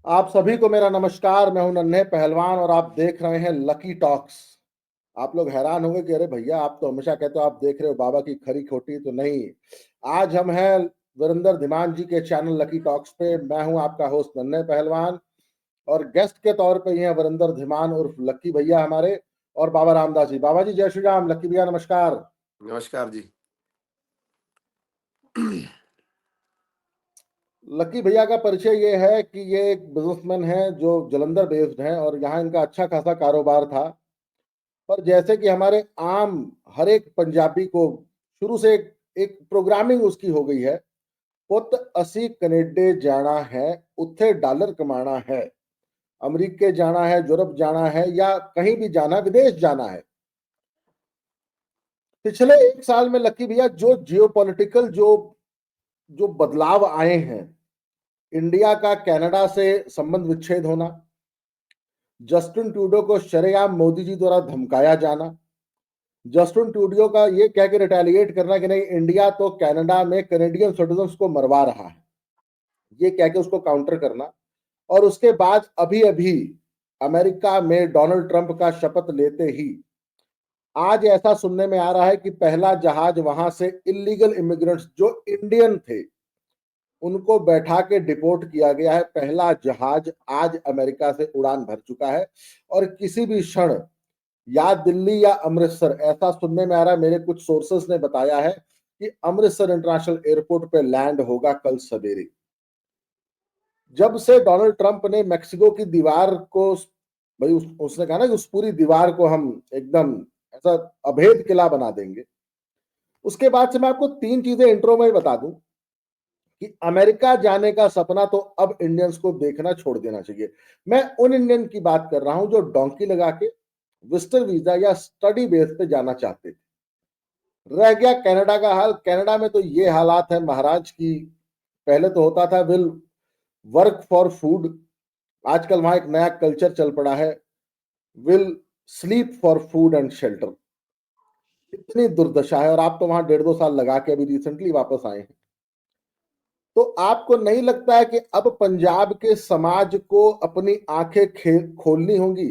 आप सभी को मेरा नमस्कार। मैं हूं नन्हे पहलवान और आप देख रहे हैं लकी टॉक्स। आप लोग हैरान होंगे कि अरे भैया, आप तो हमेशा कहते हो आप देख रहे हो बाबा की खरी खोटी। तो नहीं, आज हम हैं वीरेंद्र धीमान जी के चैनल लकी टॉक्स पे। मैं हूं आपका होस्ट नन्हे पहलवान और गेस्ट के तौर पे ये हैं वीरेंद्र धीमान उर्फ लक्की भैया हमारे, और बाबा रामदास जी। बाबा जी जय श्री राम। लक्की भैया नमस्कार। नमस्कार जी। लकी भैया का परिचय ये है कि ये एक बिजनेसमैन है जो जलंधर बेस्ड है और यहाँ इनका अच्छा खासा कारोबार था। पर जैसे कि हमारे आम हर एक पंजाबी को शुरू से एक प्रोग्रामिंग उसकी हो गई है, पुत असी कनेडे जाना है, उत्थे डॉलर कमाना है, अमेरिके जाना है, यूरोप जाना है, या कहीं भी जाना, विदेश जाना है। पिछले एक साल में लकी भैया जो जियोपॉलिटिकल जो बदलाव आए हैं, इंडिया का कनाडा से संबंध विच्छेद होना, जस्टिन ट्रूडो को शरेआम मोदी जी द्वारा धमकाया जाना, जस्टिन ट्रूडियो का ये कह के रिटेलिएट करना कि नहीं इंडिया तो कनाडा में कैनेडियन सिटीजन्स को मरवा रहा है, ये कह के उसको काउंटर करना, और उसके बाद अभी अभी अमेरिका में डोनाल्ड ट्रंप का शपथ लेते ही आज ऐसा सुनने में आ रहा है कि पहला जहाज वहां से इलीगल इमिग्रेंट्स जो इंडियन थे उनको बैठा के डिपोर्ट किया गया है। पहला जहाज आज अमेरिका से उड़ान भर चुका है और किसी भी क्षण या दिल्ली या अमृतसर, ऐसा सुनने में आ रहा है, मेरे कुछ सोर्सेस ने बताया है कि अमृतसर इंटरनेशनल एयरपोर्ट पे लैंड होगा कल सवेरे। जब से डोनाल्ड ट्रंप ने मेक्सिको की दीवार को, भाई उसने कहा ना कि उस पूरी दीवार को हम एकदम ऐसा अभेद किला बना देंगे, उसके बाद से मैं आपको तीन चीजें इंट्रो में ही बता दूं कि अमेरिका जाने का सपना तो अब इंडियंस को देखना छोड़ देना चाहिए। मैं उन इंडियन की बात कर रहा हूं जो डोंकी लगा के विजिटर वीजा या स्टडी बेस पे जाना चाहते थे। रह गया कनाडा का हाल। कनाडा में तो ये हालात है महाराज की, पहले तो होता था विल वर्क फॉर फूड, आजकल वहां एक नया कल्चर चल पड़ा है, will sleep for food and shelter. इतनी दुर्दशा है और आप तो वहां 1.5-2 साल लगा के अभी रिसेंटली वापस आए हैं। तो आपको नहीं लगता है कि अब पंजाब के समाज को अपनी आंखें खोलनी होंगी?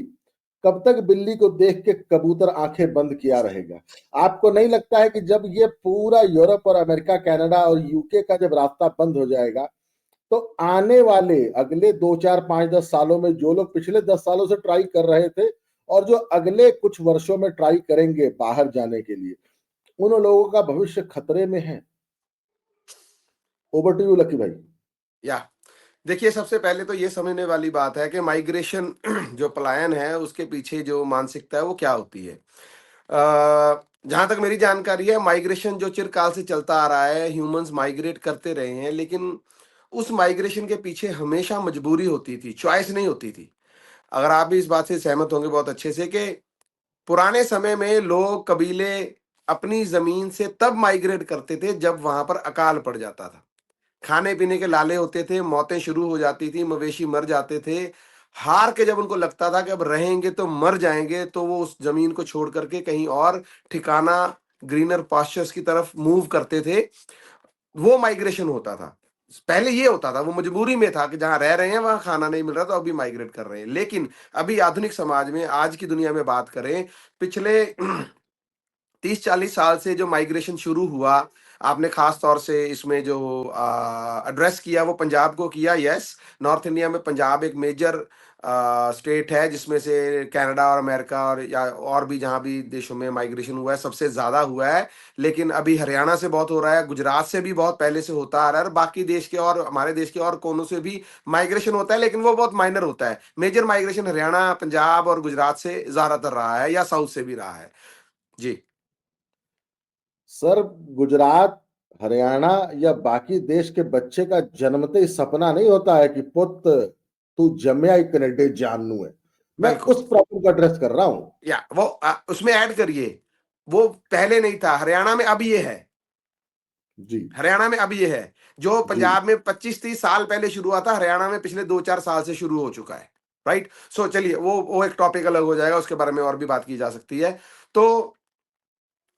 कब तक बिल्ली को देख के कबूतर आंखें बंद किया रहेगा? आपको नहीं लगता है कि जब ये पूरा यूरोप और अमेरिका, कनाडा और यूके का जब रास्ता बंद हो जाएगा तो आने वाले अगले 2 4 5 10 सालों में जो लोग पिछले 10 सालों से ट्राई कर रहे थे और जो अगले कुछ वर्षों में ट्राई करेंगे बाहर जाने के लिए, उन लोगों का भविष्य खतरे में है? ओवर टू यू लकी भाई। या देखिए, सबसे पहले तो ये समझने वाली बात है कि माइग्रेशन जो पलायन है उसके पीछे जो मानसिकता है वो क्या होती है। जहाँ तक मेरी जानकारी है, माइग्रेशन जो चिरकाल से चलता आ रहा है, ह्यूमंस माइग्रेट करते रहे हैं, लेकिन उस माइग्रेशन के पीछे हमेशा मजबूरी होती थी, चॉइस नहीं होती थी। अगर आप भी इस बात से सहमत होंगे बहुत अच्छे से कि पुराने समय में लोग, कबीले अपनी जमीन से तब माइग्रेट करते थे जब वहां पर अकाल पड़ जाता था, खाने पीने के लाले होते थे, मौतें शुरू हो जाती थी, मवेशी मर जाते थे। हार के जब उनको लगता था कि अब रहेंगे तो मर जाएंगे, तो वो उस जमीन को छोड़ करके कहीं और ठिकाना, ग्रीनर पास्चर्स की तरफ मूव करते थे। वो माइग्रेशन होता था। पहले ये होता था, वो मजबूरी में था कि जहां रह रहे हैं वहां खाना नहीं मिल रहा, तो अभी माइग्रेट कर रहे हैं। लेकिन अभी आधुनिक समाज में, आज की दुनिया में बात करें, पिछले 30-40 साल से जो माइग्रेशन शुरू हुआ, आपने खास तौर से इसमें जो एड्रेस किया वो पंजाब को किया। यस, नॉर्थ इंडिया में पंजाब एक मेजर स्टेट है जिसमें से कनाडा और अमेरिका और या और भी जहां भी देशों में माइग्रेशन हुआ है सबसे ज्यादा हुआ है। लेकिन अभी हरियाणा से बहुत हो रहा है, गुजरात से भी बहुत पहले से होता आ रहा है, और बाकी देश के और हमारे देश के और कोनों से भी माइग्रेशन होता है, लेकिन वो बहुत माइनर होता है। मेजर माइग्रेशन हरियाणा, पंजाब और गुजरात से ज्यादातर रहा है, या साउथ से भी रहा है। जी। सर, गुजरात, हरियाणा या बाकी देश के बच्चे का जन्मते ही सपना नहीं होता है कि पुत तू जमया ही कनेडे जानू है। मैं बिल्कुल। उस प्रॉब्लम को एड्रेस कर रहा हूं। या वो उसमें ऐड करिए, वो पहले नहीं था, हरियाणा में अब ये है। जी। हरियाणा में अब ये है। जो जी। पंजाब में 25-30 साल पहले शुरू हुआ था, हरियाणा में पिछले 2-4 साल से शुरू हो चुका है। राइट। सो चलिए, वो एक टॉपिक अलग हो जाएगा, उसके बारे में और भी बात की जा सकती है। तो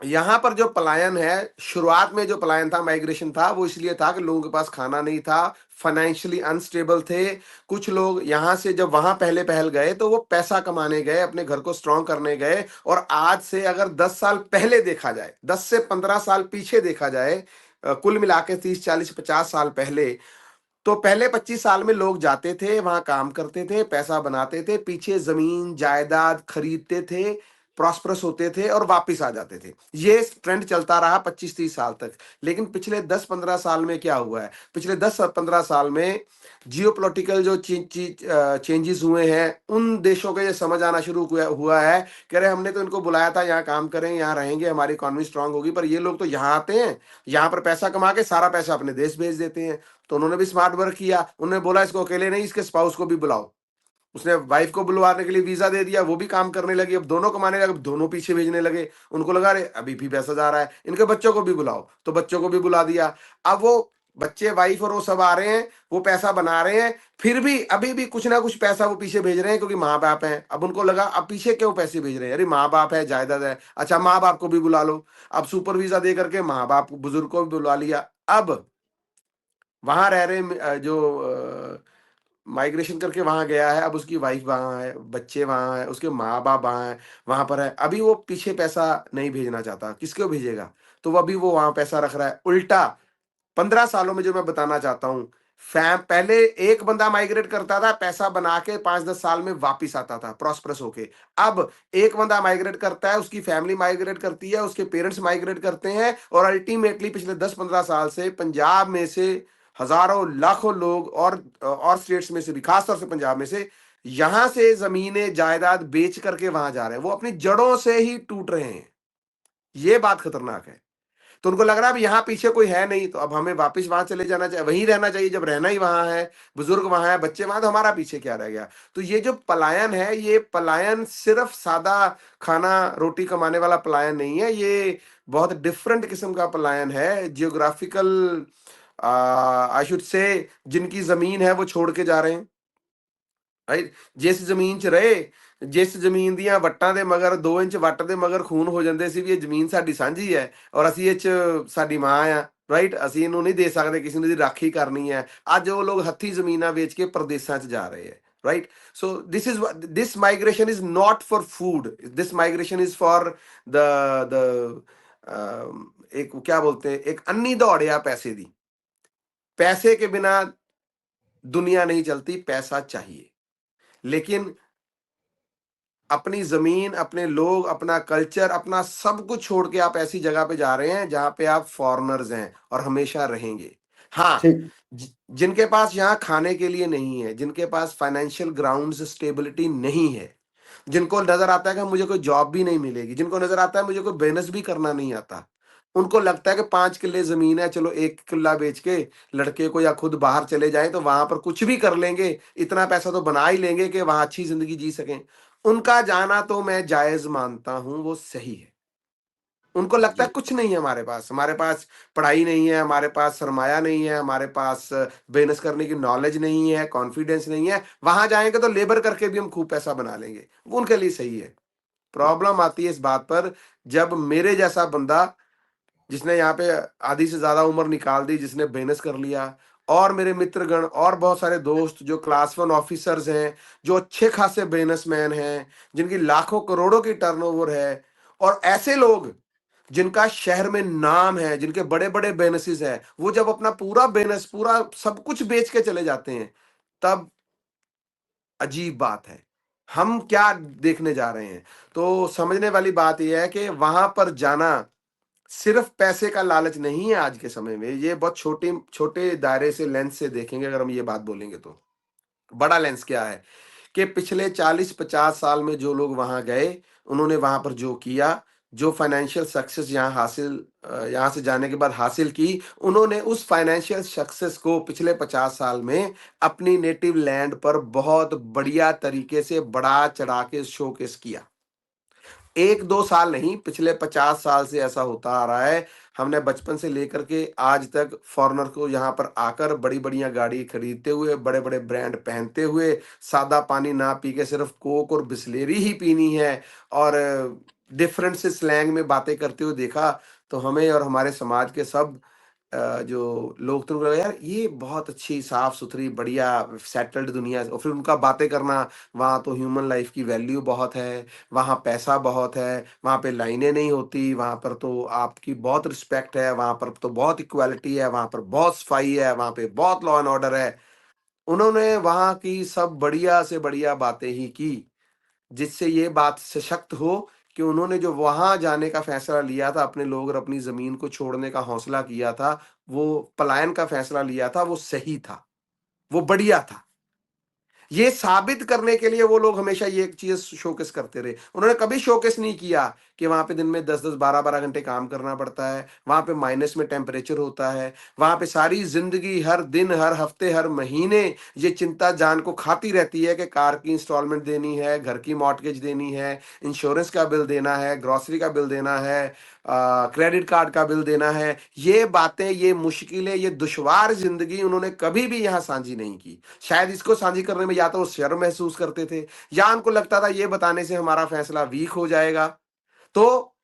यहाँ पर जो पलायन है, शुरुआत में जो पलायन था, माइग्रेशन था, वो इसलिए था कि लोगों के पास खाना नहीं था, फाइनेंशियली अनस्टेबल थे। कुछ लोग यहाँ से जब वहां पहले पहल गए तो वो पैसा कमाने गए, अपने घर को स्ट्रांग करने गए। और आज से अगर 10 साल पहले देखा जाए, 10 से 15 साल पीछे देखा जाए, कुल मिला के 30 40 50 साल पहले, तो पहले 25 साल में लोग जाते थे, वहां काम करते थे, पैसा बनाते थे, पीछे जमीन जायदाद खरीदते थे, प्रॉस्परस होते थे और वापस आ जाते थे। ये ट्रेंड चलता रहा 25 30 साल तक। लेकिन पिछले 10 15 साल में क्या हुआ है? पिछले 10 15 साल में जियोपॉलिटिकल जो चेंजेस हुए हैं, उन देशों के ये समझ आना शुरू हुआ है कि अरे हमने तो इनको बुलाया था यहाँ काम करें, यहाँ रहेंगे, हमारी इकोनॉमी स्ट्रांग होगी, पर ये लोग तो यहाँ आते हैं, यहाँ पर पैसा कमा के सारा पैसा अपने देश भेज देते हैं। तो उन्होंने भी स्मार्ट वर्क किया, उन्होंने बोला इसको अकेले नहीं, इसके स्पाउस को भी बुलाओ। उसने वाइफ को बुलवाने के लिए वीजा दे दिया, वो भी काम करने लगी, अब दोनों कमाने लगे, अब दोनों पीछे भेजने लगे। उनको लगा अरे अभी भी पैसा जा रहा है, इनके बच्चों को भी बुलाओ, तो बच्चों को भी बुला दिया। अब वो बच्चे, वाइफ और वो सब आ रहे हैं, वो पैसा बना रहे हैं, फिर भी अभी भी कुछ ना कुछ पैसा वो पीछे भेज रहे हैं, क्योंकि माँ बाप हैं। अब उनको लगा अब पीछे क्यों पैसे भेज रहे हैं, अरे माँ बाप है, जायदाद है, अच्छा माँ बाप को भी बुला लो। अब सुपर वीजा दे करके माँ बाप बुजुर्ग को भी बुला लिया। अब वहां रह रहे जो माइग्रेशन करके वहां गया है, अब उसकी वाइफ वहां है, बच्चे वहां है, उसके माँ बाप वहां है, वहां पर है, अभी वो पीछे पैसा नहीं भेजना चाहता, किसको भेजेगा? तो वो अभी वो वहां पैसा रख रहा है। उल्टा 15 सालों में जो मैं बताना चाहता हूँ, फैम पहले एक बंदा माइग्रेट करता था, पैसा बना के 5 10 साल में वापिस आता था प्रॉस्परस होके। अब एक बंदा माइग्रेट करता है, उसकी फैमिली माइग्रेट करती है, उसके पेरेंट्स माइग्रेट करते हैं, और अल्टीमेटली पिछले 10 15 साल से पंजाब में से हजारों लाखों लोग, और स्टेट्स में से भी, खासतौर से पंजाब में से, यहां से जमीनें जायदाद बेच करके वहां जा रहे हैं। वो अपनी जड़ों से ही टूट रहे हैं। ये बात खतरनाक है। तो उनको लग रहा है अब यहाँ पीछे कोई है नहीं, तो अब हमें वापस वहां चले जाना चाहिए, वहीं रहना चाहिए। जब रहना ही वहां है, बुजुर्ग वहां है, बच्चे वहां, तो हमारा पीछे क्या रह गया? तो ये जो पलायन है, ये पलायन सिर्फ सादा खाना रोटी कमाने वाला पलायन नहीं है, ये बहुत डिफरेंट किस्म का पलायन है। जियोग्राफिकल, आई शुड से, जिनकी जमीन है वो छोड़ के जा रहे हैं, राइट? जिस ਜ਼ਮੀਨ 'ਚ ਰਹੇ, ਜਿਸ ਜ਼ਮੀਨ ਦੀਆਂ ਵੱਟਾਂ ਦੇ ਮਗਰ 2 ਇੰਚ ਵੱਟ ਦੇ ਮਗਰ ਖੂਨ ਹੋ ਜਾਂਦੇ ਸੀ ਵੀ ਇਹ ਜ਼ਮੀਨ ਸਾਡੀ ਸਾਂਝੀ ਹੈ, ਔਰ ਅਸੀਂ ਇਹ 'ਚ ਸਾਡੀ ਮਾਂ ਆ, ਰਾਈਟ? ਅਸੀਂ ਇਹਨੂੰ ਨਹੀਂ ਦੇ ਸਕਦੇ, ਕਿਸੇ ਨੂੰ ਇਹਦੀ ਰਾਖੀ ਕਰਨੀ ਹੈ। ਅੱਜ ਉਹ ਲੋਕ ਹੱਥੀਂ ਜ਼ਮੀਨਾਂ ਵੇਚ ਕੇ ਪ੍ਰਦੇਸਾਂ 'ਚ ਜਾ ਰਹੇ ਹੈ, right? So this migration is not for food, this migration is for the एक क्या बोलते हैं, एक अन्नी दौड़ पैसे दी। पैसे के बिना दुनिया नहीं चलती, पैसा चाहिए। लेकिन अपनी जमीन, अपने लोग, अपना कल्चर, अपना सब कुछ छोड़ के आप ऐसी जगह पे जा रहे हैं जहां पे आप फॉरेनर्स हैं और हमेशा रहेंगे। हाँ, ठीक। जिनके पास यहाँ खाने के लिए नहीं है, जिनके पास फाइनेंशियल ग्राउंड्स स्टेबिलिटी नहीं है, जिनको नजर आता है कि मुझे कोई जॉब भी नहीं मिलेगी, जिनको नजर आता है मुझे कोई बिजनेस भी करना नहीं आता, उनको लगता है कि 5 किल्ले जमीन है, चलो 1 किल्ला बेच के लड़के को या खुद बाहर चले जाएं तो वहां पर कुछ भी कर लेंगे, इतना पैसा तो बना ही लेंगे कि वहां अच्छी जिंदगी जी सकें। उनका जाना तो मैं जायज मानता हूं, वो सही है। उनको लगता है जी। कुछ नहीं है हमारे पास पढ़ाई नहीं है, हमारे पास सरमाया नहीं है, हमारे पास बिजनेस करने की नॉलेज नहीं है, कॉन्फिडेंस नहीं है, वहां जाएंगे तो लेबर करके भी हम खूब पैसा बना लेंगे, वो उनके लिए सही है। प्रॉब्लम आती है इस बात पर, जब मेरे जैसा बंदा, जिसने यहाँ पे आधी से ज्यादा उम्र निकाल दी, जिसने बिजनेस कर लिया, और मेरे मित्रगण और बहुत सारे दोस्त जो क्लास 1 ऑफिसर्स हैं, जो अच्छे खासे बिजनेसमैन हैं, जिनकी लाखों करोड़ों की टर्नओवर है, और ऐसे लोग जिनका शहर में नाम है, जिनके बड़े बड़े बिजनेसेस है, वो जब अपना पूरा बिजनेस, पूरा सब कुछ बेच के चले जाते हैं, तब अजीब बात है। हम क्या देखने जा रहे हैं? तो समझने वाली बात यह है कि वहां पर जाना सिर्फ पैसे का लालच नहीं है। आज के समय में ये बहुत छोटे छोटे दायरे से, लेंस से देखेंगे अगर हम ये बात बोलेंगे तो। बड़ा लेंस क्या है कि पिछले 40 50 साल में जो लोग वहां गए, उन्होंने वहां पर जो किया, जो फाइनेंशियल सक्सेस यहाँ से जाने के बाद हासिल की, उन्होंने उस फाइनेंशियल सक्सेस को पिछले 50 साल में अपनी नेटिव लैंड पर बहुत बढ़िया तरीके से बढ़ा चढ़ा के शोकेस किया। 1 2 साल नहीं, पिछले 50 साल से ऐसा होता आ रहा है। हमने बचपन से लेकर के आज तक फॉरेनर को यहाँ पर आकर बड़ी बढ़िया गाड़ी खरीदते हुए, बड़े बड़े ब्रांड पहनते हुए, सादा पानी ना पी के सिर्फ कोक और बिस्लेरी ही पीनी है, और डिफरेंट से स्लैंग में बातें करते हुए देखा, तो हमें और हमारे समाज के सब जो लोग थे, उनको लगा यार ये बहुत अच्छी साफ-सुथरी बढ़िया सेटल्ड दुनिया है। और फिर उनका बातें करना, वहाँ तो ह्यूमन लाइफ की वैल्यू बहुत है, वहाँ पैसा बहुत है, वहाँ पे लाइनें नहीं होती, वहाँ पर तो आपकी बहुत रिस्पेक्ट है, वहाँ पर तो बहुत इक्वालिटी है, वहाँ पर बहुत सफाई है, वहाँ पे बहुत लॉ एंड ऑर्डर है। उन्होंने वहाँ की सब बढ़िया से बढ़िया बातें ही की, जिससे ये बात सशक्त हो कि उन्होंने जो वहाँ जाने का फैसला लिया था, अपने लोग और अपनी ज़मीन को छोड़ने का हौसला किया था, वो पलायन का फैसला लिया था, वो सही था, वो बढ़िया था। ये साबित करने के लिए वो लोग हमेशा ये एक चीज़ शोकेस करते रहे। उन्होंने कभी शोकेस नहीं किया कि वहाँ पे दिन में 10-10, 12-12 घंटे काम करना पड़ता है, वहाँ पे माइनस में टेम्परेचर होता है, वहाँ पे सारी ज़िंदगी, हर दिन, हर हफ्ते, हर महीने ये चिंता जान को खाती रहती है कि कार की इंस्टॉलमेंट देनी है, घर की मॉर्टगेज देनी है, इंश्योरेंस का बिल देना है, ग्रोसरी का बिल देना है, क्रेडिट कार्ड का बिल देना है। ये बातें, ये मुश्किलें, ये दुश्वार ज़िंदगी उन्होंने कभी भी यहाँ साझी नहीं की। शायद इसको साझी करने में या तो वो शर्म महसूस करते थे, या उनको लगता था ये बताने से हमारा फैसला वीक हो जाएगा। तो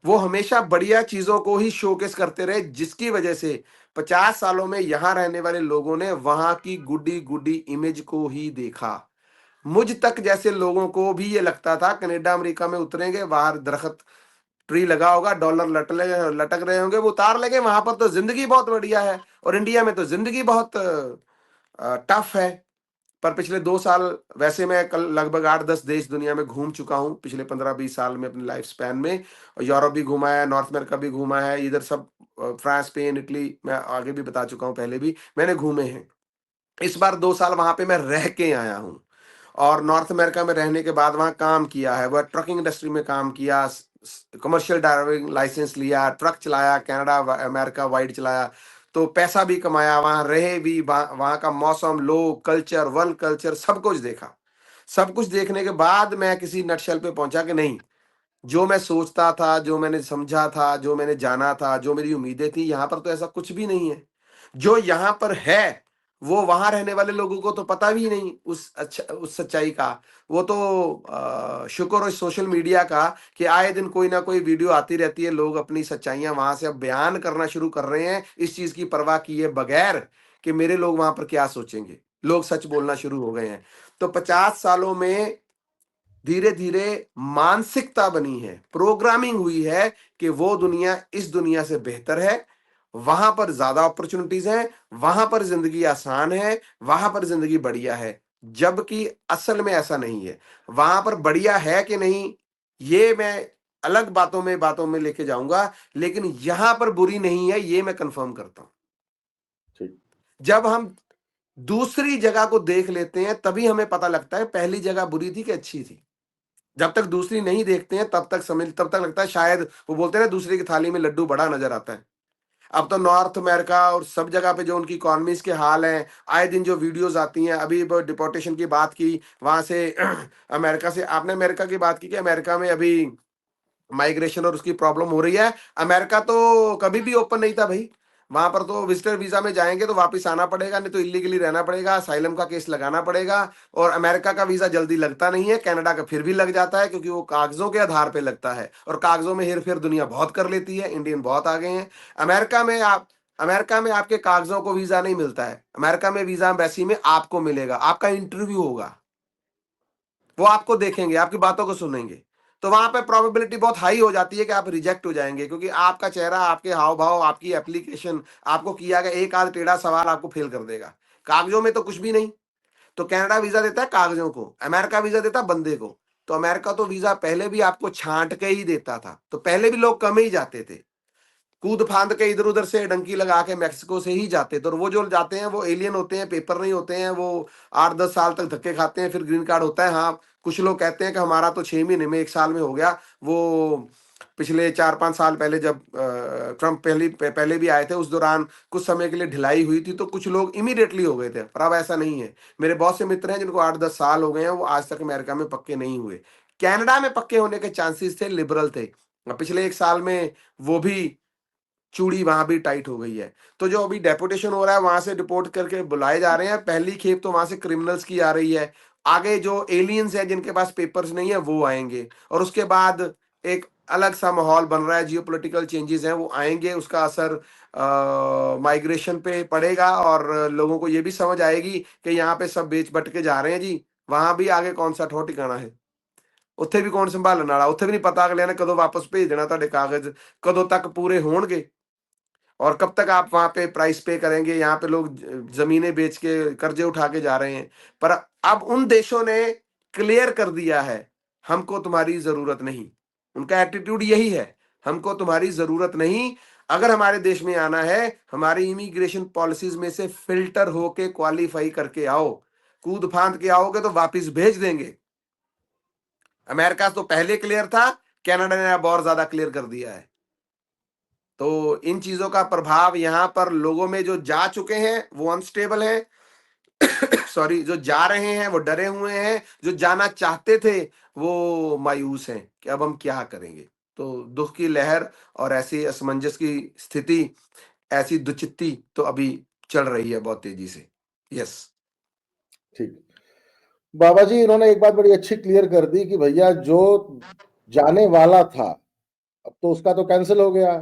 वो हमेशा बढ़िया चीजों को ही शोकेस करते रहे, जिसकी वजह से 50 सालों में यहाँ रहने वाले लोगों ने वहां की गुडी गुडी इमेज को ही देखा। मुझ तक जैसे लोगों को भी ये लगता था कनाडा अमेरिका में उतरेंगे, बाहर दरख्त ट्री लगा होगा, डॉलर लटक रहे होंगे, वो उतार लेंगे, वहां पर तो जिंदगी बहुत बढ़िया है, और इंडिया में तो जिंदगी बहुत टफ है। पर पिछले 2 साल, वैसे मैं कल लगभग 8-10 देश दुनिया में घूम चुका हूँ पिछले 15-20 साल में अपने लाइफ स्पैन में। और यूरोप भी घूमा है, नॉर्थ अमेरिका भी घूमा है, इधर सब फ्रांस, स्पेन, इटली, मैं आगे भी बता चुका हूँ, पहले भी मैंने घूमे हैं। इस बार 2 साल वहां पे मैं रह के आया हूँ, और नॉर्थ अमेरिका में रहने के बाद वहाँ काम किया है, वह ट्रकिंग इंडस्ट्री में काम किया, कमर्शियल ड्राइविंग लाइसेंस लिया, ट्रक चलाया, कनाडा अमेरिका वाइड चलाया, तो पैसा भी कमाया, वहाँ रहे भी, वहाँ का मौसम, लोग, कल्चर, वर्ल्ड कल्चर, सब कुछ देखा। सब कुछ देखने के बाद मैं किसी नटशेल पे पहुंचा कि नहीं, जो मैं सोचता था, जो मैंने समझा था, जो मैंने जाना था, जो मेरी उम्मीदें थी, यहाँ पर तो ऐसा कुछ भी नहीं है। जो यहाँ पर है, वो वहाँ रहने वाले लोगों को तो पता भी नहीं उस सच्चाई का। वो तो शुक्र है सोशल मीडिया का कि आए दिन कोई ना कोई वीडियो आती रहती है, लोग अपनी सच्चाइयाँ वहाँ से अब बयान करना शुरू कर रहे हैं, इस चीज़ की परवाह किए बगैर कि मेरे लोग वहाँ पर क्या सोचेंगे। लोग सच बोलना शुरू हो गए हैं। तो 50 सालों में धीरे धीरे मानसिकता बनी है, प्रोग्रामिंग हुई है कि वो दुनिया इस दुनिया से बेहतर है, वहां पर ज्यादा अपॉर्चुनिटीज हैं, वहां पर जिंदगी आसान है, वहां पर जिंदगी बढ़िया है। जबकि असल में ऐसा नहीं है। वहां पर बढ़िया है कि नहीं, ये मैं अलग बातों में लेके जाऊंगा, लेकिन यहां पर बुरी नहीं है, ये मैं कंफर्म करता हूं। ठीक। जब हम दूसरी जगह को देख लेते हैं, तभी हमें पता लगता है पहली जगह बुरी थी कि अच्छी थी। जब तक दूसरी नहीं देखते हैं, तब तक लगता है, शायद वो बोलते हैं ना, दूसरे की थाली में लड्डू बड़ा नजर आता है। अब तो नॉर्थ अमेरिका और सब जगह पे जो उनकी इकोनॉमीज के हाल हैं, आए दिन जो वीडियोस आती हैं, अभी डिपोर्टेशन की बात की वहां से अमेरिका से, आपने अमेरिका की बात की कि अमेरिका में अभी माइग्रेशन और उसकी प्रॉब्लम हो रही है। अमेरिका तो कभी भी ओपन नहीं था भाई, वहां पर तो विजिटर वीजा में जाएंगे तो वापस आना पड़ेगा, नहीं तो इलीगली रहना पड़ेगा, असाइलम का केस लगाना पड़ेगा। और अमेरिका का वीजा जल्दी लगता नहीं है, कनाडा का फिर भी लग जाता है, क्योंकि वो कागजों के आधार पे लगता है, और कागजों में हेर फेर दुनिया बहुत कर लेती है, इंडियन बहुत आगे हैं। अमेरिका में आप अमेरिका में आपके कागजों को वीजा नहीं मिलता है, अमेरिका में वीजा एम्बेसी में आपको मिलेगा, आपका इंटरव्यू होगा, वो आपको देखेंगे, आपकी बातों को सुनेंगे, तो वहां पे प्रोबेबिलिटी बहुत हाई हो जाती है कि आप रिजेक्ट हो जाएंगे, क्योंकि आपका चेहरा, आपके हाव भाव, आपकी एप्लीकेशन, आपको किया गया एक आध टेढ़ा सवाल आपको फेल कर देगा। कागजों में तो कुछ भी नहीं। तो कनाडा वीजा देता है कागजों को, अमेरिका वीजा देता है बंदे को। तो अमेरिका तो वीजा पहले भी आपको छांट के ही देता था, तो पहले भी लोग कम ही जाते थे, कूद फांद के इधर उधर से डंकी लगा के मैक्सिको से ही जाते थे। और वो जो जाते हैं वो एलियन होते हैं, पेपर नहीं होते हैं, वो 8-10 साल तक धक्के खाते हैं, फिर ग्रीन कार्ड होता है। हाँ, कुछ लोग कहते हैं कि हमारा तो 6 महीने में, 1 साल में हो गया। वो पिछले 4-5 साल पहले जब ट्रंप पहले भी आए थे, उस दौरान कुछ समय के लिए ढिलाई हुई थी, तो कुछ लोग इमीडिएटली हो गए थे, पर अब ऐसा नहीं है। मेरे बहुत से मित्र हैं जिनको 8-10 साल हो गए हैं, वो आज तक अमेरिका में पक्के नहीं हुए। कनाडा में पक्के होने के चांसेस थे, लिबरल थे। पिछले 1 साल में वो भी चूड़ी वहां भी टाइट हो गई है। तो जो अभी डेपुटेशन हो रहा है, वहां से डिपोर्ट करके बुलाए जा रहे हैं, पहली खेप तो वहां से क्रिमिनल्स की आ रही है। आगे जो एलियंस है जिनके पास पेपर्स नहीं है वो आएंगे, और उसके बाद एक अलग सा माहौल बन रहा है, जियोपॉलिटिकल चेंजेस हैं वो आएंगे, उसका असर माइग्रेशन पे पड़ेगा और लोगों को ये भी समझ आएगी कि यहाँ पे सब बेच बट के जा रहे हैं जी, वहां भी आगे कौन सा ठो ठिकाना है, ਉੱਥੇ ਵੀ ਕੌਣ ਸੰਭਾਲਣ ਵਾਲਾ, ਉੱਥੇ ਵੀ नहीं पता अगले ने कदों वापस भेज देना ਤੁਹਾਡੇ कागज, कदों तक पूरे होंगे और कब तक आप वहां पे प्राइस पे करेंगे। यहाँ पे लोग जमीनें बेच के कर्जे उठा के जा रहे हैं, पर अब उन देशों ने क्लियर कर दिया है हमको तुम्हारी जरूरत नहीं। उनका एटीट्यूड यही है, हमको तुम्हारी जरूरत नहीं, अगर हमारे देश में आना है हमारी इमिग्रेशन पॉलिसीज में से फिल्टर होके क्वालिफाई करके आओ, कूद फांद के आओगे तो वापिस भेज देंगे। अमेरिका तो पहले क्लियर था, कनाडा ने अब और ज्यादा क्लियर कर दिया है। तो इन चीजों का प्रभाव यहाँ पर लोगों में जो जा चुके हैं वो अनस्टेबल है सॉरी, जो जा रहे हैं वो डरे हुए हैं, जो जाना चाहते थे वो मायूस हैं कि अब हम क्या करेंगे। तो दुख की लहर और ऐसी असमंजस की स्थिति, ऐसी दुचित्ती तो अभी चल रही है बहुत तेजी से। यस ठीक। बाबा जी इन्होंने एक बात बड़ी अच्छी क्लियर कर दी कि भैया जो जाने वाला था अब तो उसका तो कैंसिल हो गया।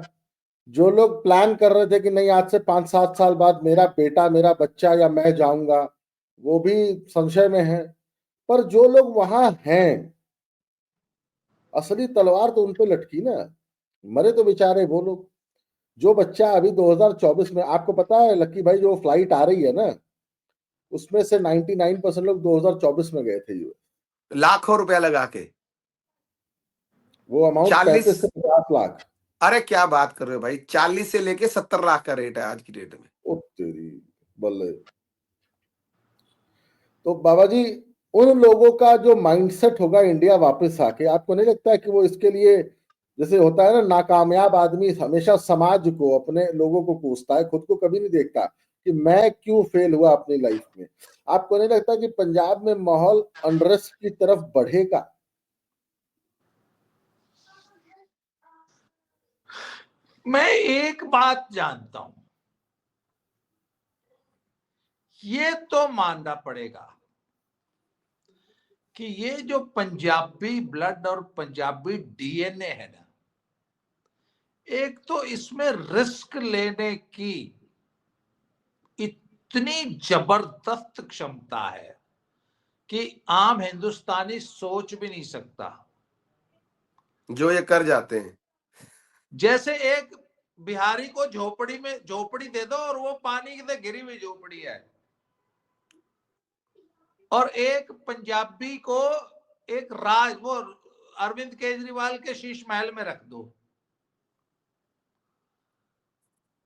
जो लोग प्लान कर रहे थे कि नहीं आज से 5-7 साल बाद मेरा बेटा मेरा बच्चा या मैं जाऊंगा, वो भी संशय में है। पर जो लोग वहां हैं, असली तलवार तो उन पे लटकी ना, मरे तो बेचारे वो लोग। जो बच्चा अभी 2024 में, आपको पता है लक्की भाई, जो फ्लाइट आ रही है ना उसमें से 99% लोग 2024 में गए थे यूएस। लाखों रुपया लगा के, वो अमाउंट 40, 35 से 50 लाख। अरे क्या बात कर रहे हो भाई, 40 से लेके 70 लाख का रेट है आज की डेट में। ओ तेरी बल्ले। तो बाबा जी उन लोगों का जो माइंडसेट होगा इंडिया वापस आके, आपको नहीं लगता है कि वो इसके लिए, जैसे होता है ना नाकामयाब आदमी हमेशा समाज को अपने लोगों को पूछता है, खुद को कभी नहीं देखता कि मैं क्यों फेल हुआ अपनी लाइफ में। आपको नहीं लगता कि पंजाब में माहौल अनरेस्ट की तरफ बढ़ेगा? मैं एक बात जानता हूं, ये तो मानना पड़ेगा कि ये जो पंजाबी ब्लड और पंजाबी डीएनए है ना, एक तो इसमें रिस्क लेने की इतनी जबरदस्त क्षमता है कि आम हिंदुस्तानी सोच भी नहीं सकता। जो ये कर जाते हैं, जैसे एक बिहारी को झोपड़ी में झोपड़ी दे दो और वो पानी से घिरी हुई झोपड़ी है, और एक पंजाबी को एक राज, वो अरविंद केजरीवाल के शीश महल में रख दो,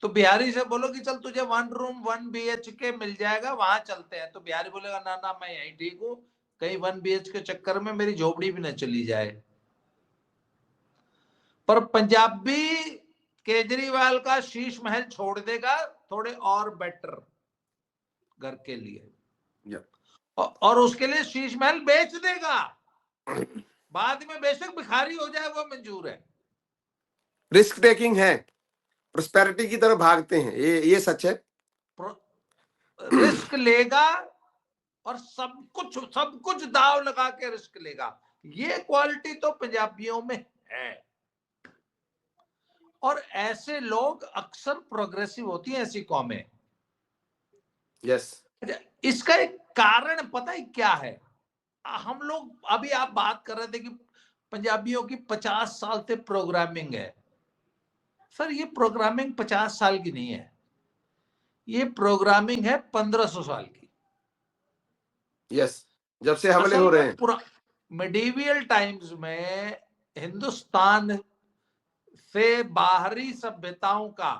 तो बिहारी से बोलो कि चल तुझे 1 रूम 1 BHK मिल जाएगा, वहां चलते हैं, तो बिहारी बोलेगा ना ना मैं यहीं ठीक हूं, कहीं 1 BHK के चक्कर में मेरी झोपड़ी भी ना चली जाए। पर पंजाबी केजरीवाल का शीश महल छोड़ देगा थोड़े और बेटर घर के लिए, और उसके लिए शीश महल बेच देगा, बाद में बेशक भिखारी हो जाए वो मंजूर है। रिस्क टेकिंग है, प्रोस्पेरिटी की तरफ भागते हैं, ये सच है। रिस्क लेगा और सब कुछ दाव लगा के रिस्क लेगा, ये क्वालिटी तो पंजाबियों में है। और ऐसे लोग अक्सर प्रोग्रेसिव होती हैं ऐसी कौमें। यस इसका एक कारण पता है क्या है? हम लोग अभी आप बात कर रहे थे कि पंजाबियों की 50 साल से प्रोग्रामिंग है। सर ये प्रोग्रामिंग 50 साल की नहीं है, ये प्रोग्रामिंग है 1500 साल की। यस, जब से हमले हो रहे हैं मिडीवियल टाइम्स में हिंदुस्तान से बाहरी सभ्यताओं का,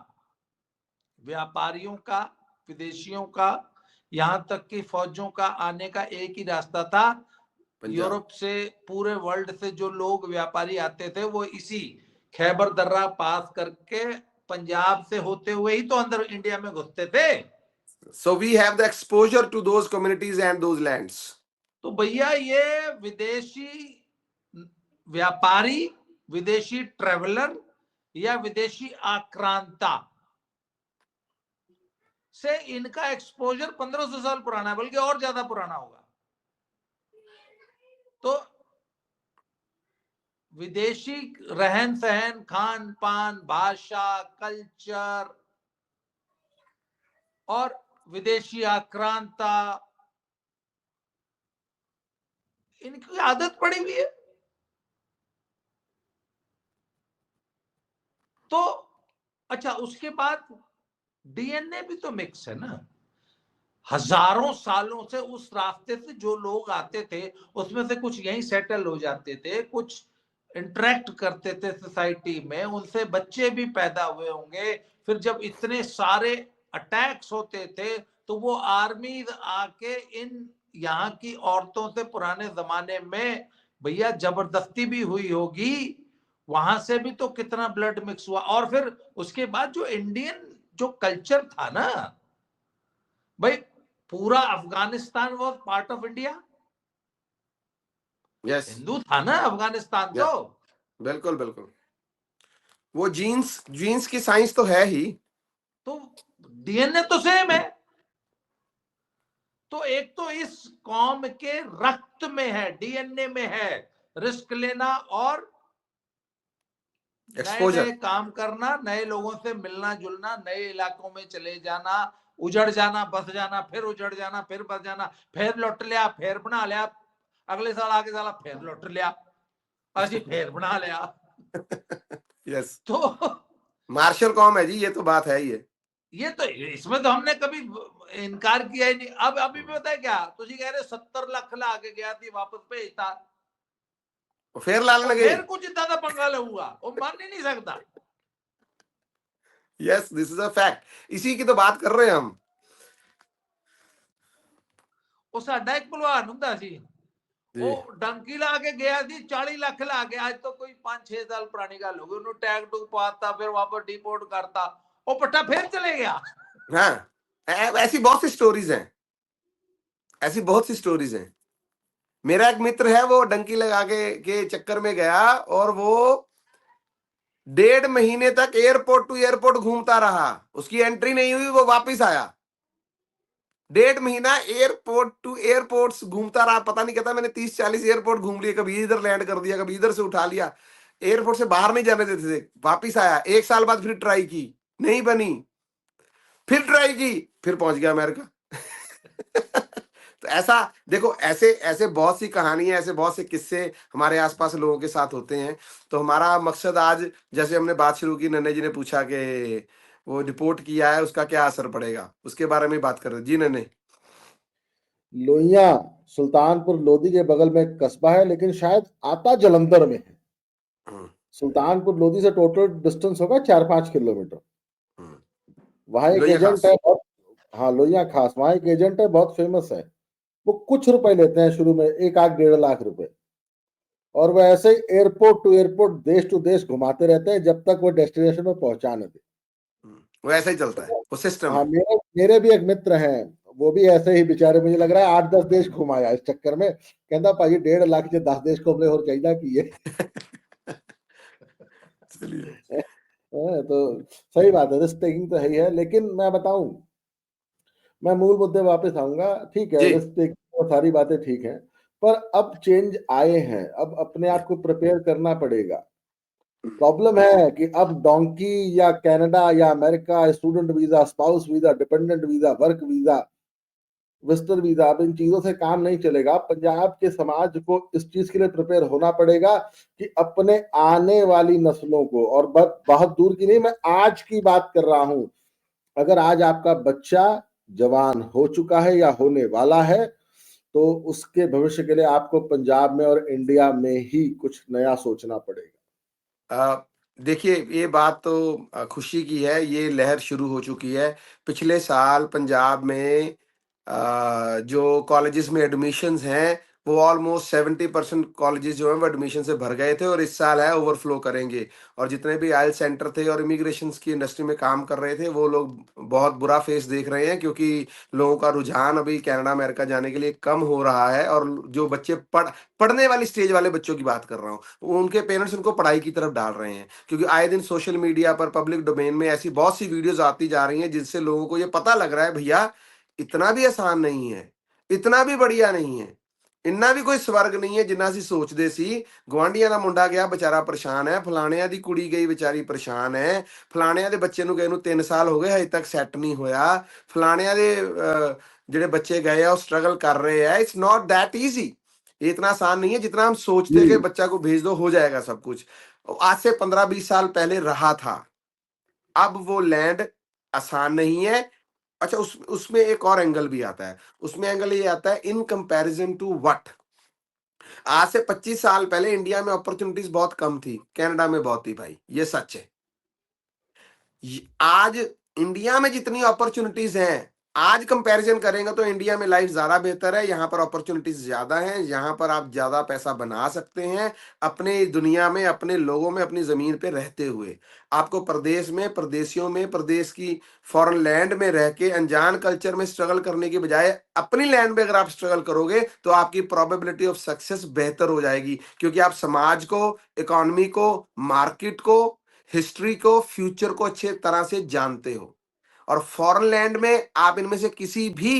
व्यापारियों का, विदेशियों का, यहां तक कि फौजों का आने का एक ही रास्ता था। यूरोप से, पूरे वर्ल्ड से जो लोग व्यापारी आते थे वो इसी खैबर दर्रा पास करके पंजाब से होते हुए ही तो अंदर इंडिया में घुसते थे। So we have the exposure to those communities and those lands. तो भैया ये विदेशी व्यापारी, विदेशी ट्रेवलर या विदेशी आक्रांता से इनका एक्सपोजर 1500 साल पुराना है, बल्कि और ज्यादा पुराना होगा। तो विदेशी रहन सहन, खान पान, भाषा, कल्चर और विदेशी आक्रांता, इनकी आदत पड़ी हुई है। तो अच्छा, उसके बाद डीएनए भी तो मिक्स है ना। हजारों सालों से उस रास्ते से जो लोग आते थे उसमें से कुछ यहीं सेटल हो जाते थे, कुछ इंटरेक्ट करते थे सोसाइटी में, उनसे बच्चे भी पैदा हुए होंगे। फिर जब इतने सारे अटैक्स होते थे तो वो आर्मी आके इन यहाँ की औरतों से पुराने जमाने में भैया जबरदस्ती भी हुई होगी, वहां से भी तो कितना ब्लड मिक्स हुआ। और फिर उसके बाद जो इंडियन जो कल्चर था ना भाई, पूरा Afghanistan was part of India, yes, Hindu था ना अफगानिस्तान तो। बिल्कुल बिल्कुल, वो जीन्स जीन्स की साइंस तो है ही, तो डीएनए तो सेम है। तो एक तो इस कौम के रक्त में है, डीएनए में है रिस्क लेना और नए एक्सपोजर। नए काम करना, नए लोगों से मिलना जुलना, नए इलाकों में चले जाना, उजड़ जाना, बस जाना, फिर उजड़ जाना, फिर बस जाना, फिर लुट लिया, फिर बना लिया, अगले साल आगे साला फिर लुट लिया, अजी फिर बना लिया। यस, तो मार्शल कॉम है जी, ये तो बात है ही है। ये तो इसमें तो हमने कभी इनकार किया ही नहीं। अब अभी भी पता है क्या तुझी कह रहे 70 लाख ला के गया थी, वापस भेजता फिर लाल और लगे। फिर कुछ ज्यादा पंगा हुआ, वो मान ही नहीं सकता। Yes, this is a fact, इसी की तो बात कर रहे हैं हम। ਉਹ ਸਾਡਾ ਇੱਕ ਭਲਵਾਨ ਹੁੰਦਾ ਸੀ, जी, ਉਹ ਡੰਕੀ ਲਾ ਕੇ ਗਿਆ ਸੀ 40 ਲੱਖ ਲਾ ਕੇ, ਅੱਜ ਤੋਂ ਕੋਈ 5-6 ਸਾਲ ਪੁਰਾਣੀ ਗੱਲ ਹੋ ਗਈ, ਉਹਨੂੰ ਟੈਗ ਟੂਗ ਪਾਤਾ, ਫਿਰ ਵਾਪਸ डिपोर्ट करता, ਉਹ ਪੱਟਾ फिर चले गया। हाँ, ऐसी बहुत सी स्टोरीज हैं, ऐसी बहुत सी स्टोरीज हैं। मेरा एक मित्र है, वो डंकी लगा के चक्कर में गया और वो 1.5 महीने तक एयरपोर्ट टू एयरपोर्ट घूमता रहा, उसकी एंट्री नहीं हुई, वो वापिस आया। 1.5 महीना एयरपोर्ट टू एयरपोर्ट घूमता रहा, पता नहीं कहता मैंने 30-40 एयरपोर्ट घूम लिए, कभी इधर लैंड कर दिया, कभी इधर से उठा लिया, एयरपोर्ट से बाहर नहीं जाने देते थे। वापिस आया, 1 साल बाद फिर ट्राई की, नहीं बनी, फिर ट्राई की, फिर पहुंच गया अमेरिका। तो ऐसा देखो, ऐसे ऐसे बहुत सी कहानियां, ऐसे बहुत से किस्से हमारे आसपास लोगों के साथ होते हैं। तो हमारा मकसद आज, जैसे हमने बात शुरू की, नन्हे जी ने पूछा कि वो रिपोर्ट किया है उसका क्या असर पड़ेगा, उसके बारे में बात कर रहे। जी नन्हे। लोहिया सुल्तानपुर लोधी के बगल में एक कस्बा है, लेकिन शायद आता जलंधर में है। सुल्तानपुर लोधी से टोटल डिस्टेंस होगा 4-5 किलोमीटर। वहां एक लोहिया एजेंट खास। है बहुत, हाँ लोहिया खास, वहां एक एजेंट है बहुत फेमस है। वो कुछ रुपए लेते हैं शुरू में, 1-1.5 लाख रुपए, और वो ऐसे ही एयरपोर्ट टू एयरपोर्ट, देश टू देश घुमाते रहते हैं जब तक वो डेस्टिनेशन में पहुंचा न दे। वो ऐसा ही चलता है, वो सिस्टम हाँ, है। मेरे मेरे भी एक मित्र हैं, वो भी ऐसे ही बेचारे, मुझे लग रहा है 8-10 देश घुमाया इस चक्कर में। कहता भाई 1.5 लाख से 10 देश घूमने और चाहिए कि ये। चलिए, तो सही बात है, रिस्क टेकिंग तो है ही है। लेकिन मैं बताऊं, मैं मूल मुद्दे वापस आऊंगा। ठीक है, जी, रिस्क टेकिंग और सारी बातें ठीक हैं, पर अब चेंज आए हैं, अब अपने आप को प्रिपेयर करना पड़ेगा। प्रॉब्लम है कि अब डोंकी या कनाडा या America, student visa, spouse visa, dependent visa, work visa, visitor visa, अब इन चीजों से काम नहीं चलेगा। पंजाब के समाज को इस चीज के लिए प्रिपेयर होना पड़ेगा कि अपने आने वाली नस्लों को, और बहुत दूर की नहीं, मैं आज की बात कर रहा हूं, अगर आज आपका बच्चा जवान हो चुका है या होने वाला है, तो उसके भविष्य के लिए आपको पंजाब में और इंडिया में ही कुछ नया सोचना पड़ेगा। देखिए, ये बात तो खुशी की है, ये लहर शुरू हो चुकी है। पिछले साल पंजाब में जो कॉलेजेस में एडमिशन्स हैं, वो ऑलमोस्ट 70% कॉलेजेस जो हैं वो एडमिशन से भर गए थे, और इस साल है ओवरफ्लो करेंगे। और जितने भी आयल सेंटर थे और इमिग्रेशन की इंडस्ट्री में काम कर रहे थे, वो लोग बहुत बुरा फेस देख रहे हैं, क्योंकि लोगों का रुझान अभी कनाडा अमेरिका जाने के लिए कम हो रहा है। और जो बच्चे पढ़ने वाली स्टेज वाले बच्चों की बात कर रहा हूँ, उनके पेरेंट्स उनको पढ़ाई की तरफ डाल रहे हैं, क्योंकि आए दिन सोशल मीडिया पर, पब्लिक डोमेन में ऐसी बहुत सी वीडियोस आती जा रही हैं जिससे लोगों को ये पता लग रहा है भैया इतना भी आसान नहीं है, इतना भी बढ़िया नहीं है। ਇੰਨਾ ਵੀ ਕੋਈ ਸਵਰਗ ਨਹੀਂ ਹੈ ਜਿੰਨਾ ਅਸੀਂ ਸੋਚਦੇ ਸੀ। ਗਵਾਂਢੀਆਂ ਦਾ ਮੁੰਡਾ ਗਿਆ ਵਿਚਾਰਾ ਪਰੇਸ਼ਾਨ ਹੈ, ਫਲਾਣਿਆਂ ਦੀ ਕੁੜੀ ਗਈ ਵਿਚਾਰੀ ਪਰੇਸ਼ਾਨ ਹੈ, ਫਲਾਣਿਆਂ ਦੇ ਬੱਚੇ ਨੂੰ ਗਏ ਨੂੰ 3 ਸਾਲ ਹੋ ਗਏ ਹਜੇ ਤੱਕ ਸੈੱਟ ਨਹੀਂ ਹੋਇਆ, ਫਲਾਣਿਆਂ ਦੇ ਜਿਹੜੇ ਬੱਚੇ गए ਆ ਉਹ स्ट्रगल कर रहे हैं। It's not that easy. ये इतना आसान नहीं है जितना हम सोचते हैं कि बच्चा को भेज दो हो जाएगा सब कुछ। आज से 15-20 साल पहले रहा था, अब वो लैंड आसान नहीं है। अच्छा, उसमें एक और एंगल भी आता है। उसमें एंगल ये आता है इन कंपैरिजन टू व्हाट। आज से 25 साल पहले इंडिया में अपॉर्चुनिटीज बहुत कम थी, कनाडा में बहुत थी भाई, ये सच है। आज इंडिया में जितनी अपॉर्चुनिटीज हैं, आज कंपैरिजन करेंगे तो इंडिया में लाइफ ज्यादा बेहतर है। यहाँ पर अपॉर्चुनिटीज ज्यादा हैं, यहाँ पर आप ज्यादा पैसा बना सकते हैं अपने दुनिया में, अपने लोगों में, अपनी जमीन पे रहते हुए। आपको प्रदेश में, प्रदेशियों में, प्रदेश की फॉरेन लैंड में रह के अनजान कल्चर में स्ट्रगल करने की बजाय अपनी लैंड में अगर आप स्ट्रगल करोगे तो आपकी प्रोबेबिलिटी ऑफ सक्सेस बेहतर हो जाएगी, क्योंकि आप समाज को, इकोनॉमी को, मार्केट को, हिस्ट्री को, फ्यूचर को अच्छे तरह से जानते हो। और फॉरेन लैंड में आप इनमें से किसी भी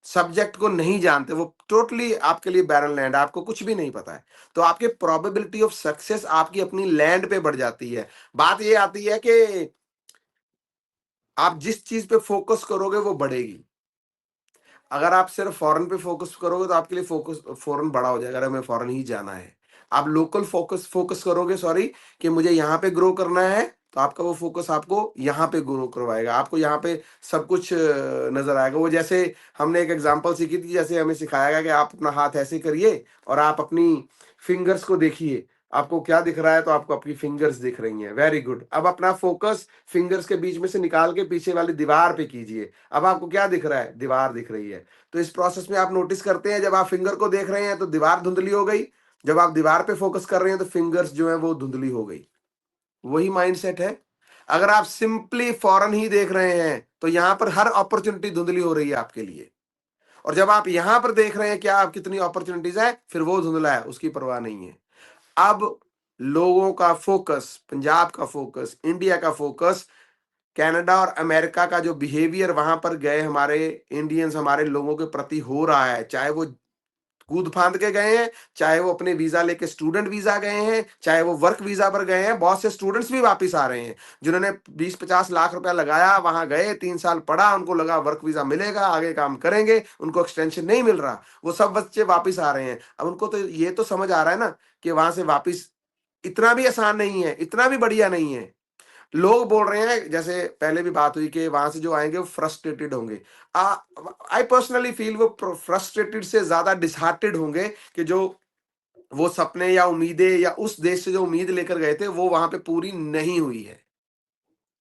सब्जेक्ट को नहीं जानते, वो टोटली आपके लिए बैरन लैंड, आपको कुछ भी नहीं पता है, तो आपके प्रोबेबिलिटी ऑफ सक्सेस आपकी अपनी लैंड पे बढ़ जाती है। बात ये आती है कि आप जिस चीज पे फोकस करोगे वो बढ़ेगी। अगर आप सिर्फ फॉरेन पे फोकस करोगे तो आपके लिए फोकस फॉरेन बड़ा हो जाएगा, अगर हमें फॉरेन ही जाना है। आप लोकल फोकस करोगे, सॉरी, कि मुझे यहाँ पे ग्रो करना है, तो आपका वो फोकस आपको यहाँ पे ग्रो करवाएगा, आपको यहाँ पे सब कुछ नजर आएगा। वो जैसे हमने एक एग्जांपल सीखी थी, जैसे हमें सिखाया गया कि आप अपना हाथ ऐसे करिए और आप अपनी फिंगर्स को देखिए, आपको क्या दिख रहा है, तो आपको आपकी फिंगर्स दिख रही हैं। Very good. अब अपना फोकस फिंगर्स के बीच में से निकाल के पीछे वाली दीवार पे कीजिए। अब आपको क्या दिख रहा है? दीवार दिख रही है। तो इस प्रोसेस में आप नोटिस करते हैं, जब आप फिंगर को देख रहे हैं तो दीवार धुंधली हो गई, जब आप दीवार पे फोकस कर रहे हैं तो फिंगर्स जो है वो धुंधली हो गई। वही माइंडसेट है। अगर आप सिंपली फॉरेन ही देख रहे हैं तो यहां पर हर अपॉर्चुनिटी धुंधली हो रही है आपके लिए, और जब आप यहां पर देख रहे हैं क्या आप कितनी अपॉर्चुनिटीज है, फिर वो धुंधला है, उसकी परवाह नहीं है। अब लोगों का फोकस, पंजाब का फोकस, इंडिया का फोकस, कनाडा और अमेरिका का जो बिहेवियर वहां पर गए हमारे इंडियंस, हमारे लोगों के प्रति हो रहा है, चाहे वो कूद फांद के गए हैं, चाहे वो अपने वीजा लेके स्टूडेंट वीजा गए हैं, चाहे वो वर्क वीजा पर गए हैं। बहुत से स्टूडेंट्स भी वापस आ रहे हैं जिन्होंने 20-50 लाख रुपया लगाया, वहां गए, 3 साल पढ़ा, उनको लगा वर्क वीजा मिलेगा, आगे काम करेंगे, उनको एक्सटेंशन नहीं मिल रहा, वो सब बच्चे वापस आ रहे हैं। अब उनको तो ये तो समझ आ रहा है ना कि वहां से वापस इतना भी आसान नहीं है, इतना भी बढ़िया नहीं है। लोग बोल रहे हैं, जैसे पहले भी बात हुई, कि वहां से जो आएंगे वो फ्रस्ट्रेटेड होंगे। आई पर्सनली फील वो फ्रस्ट्रेटेड से ज्यादा डिसहार्टेड होंगे कि जो वो सपने या उम्मीदें या उस देश से जो उम्मीद लेकर गए थे वो वहां पे पूरी नहीं हुई है।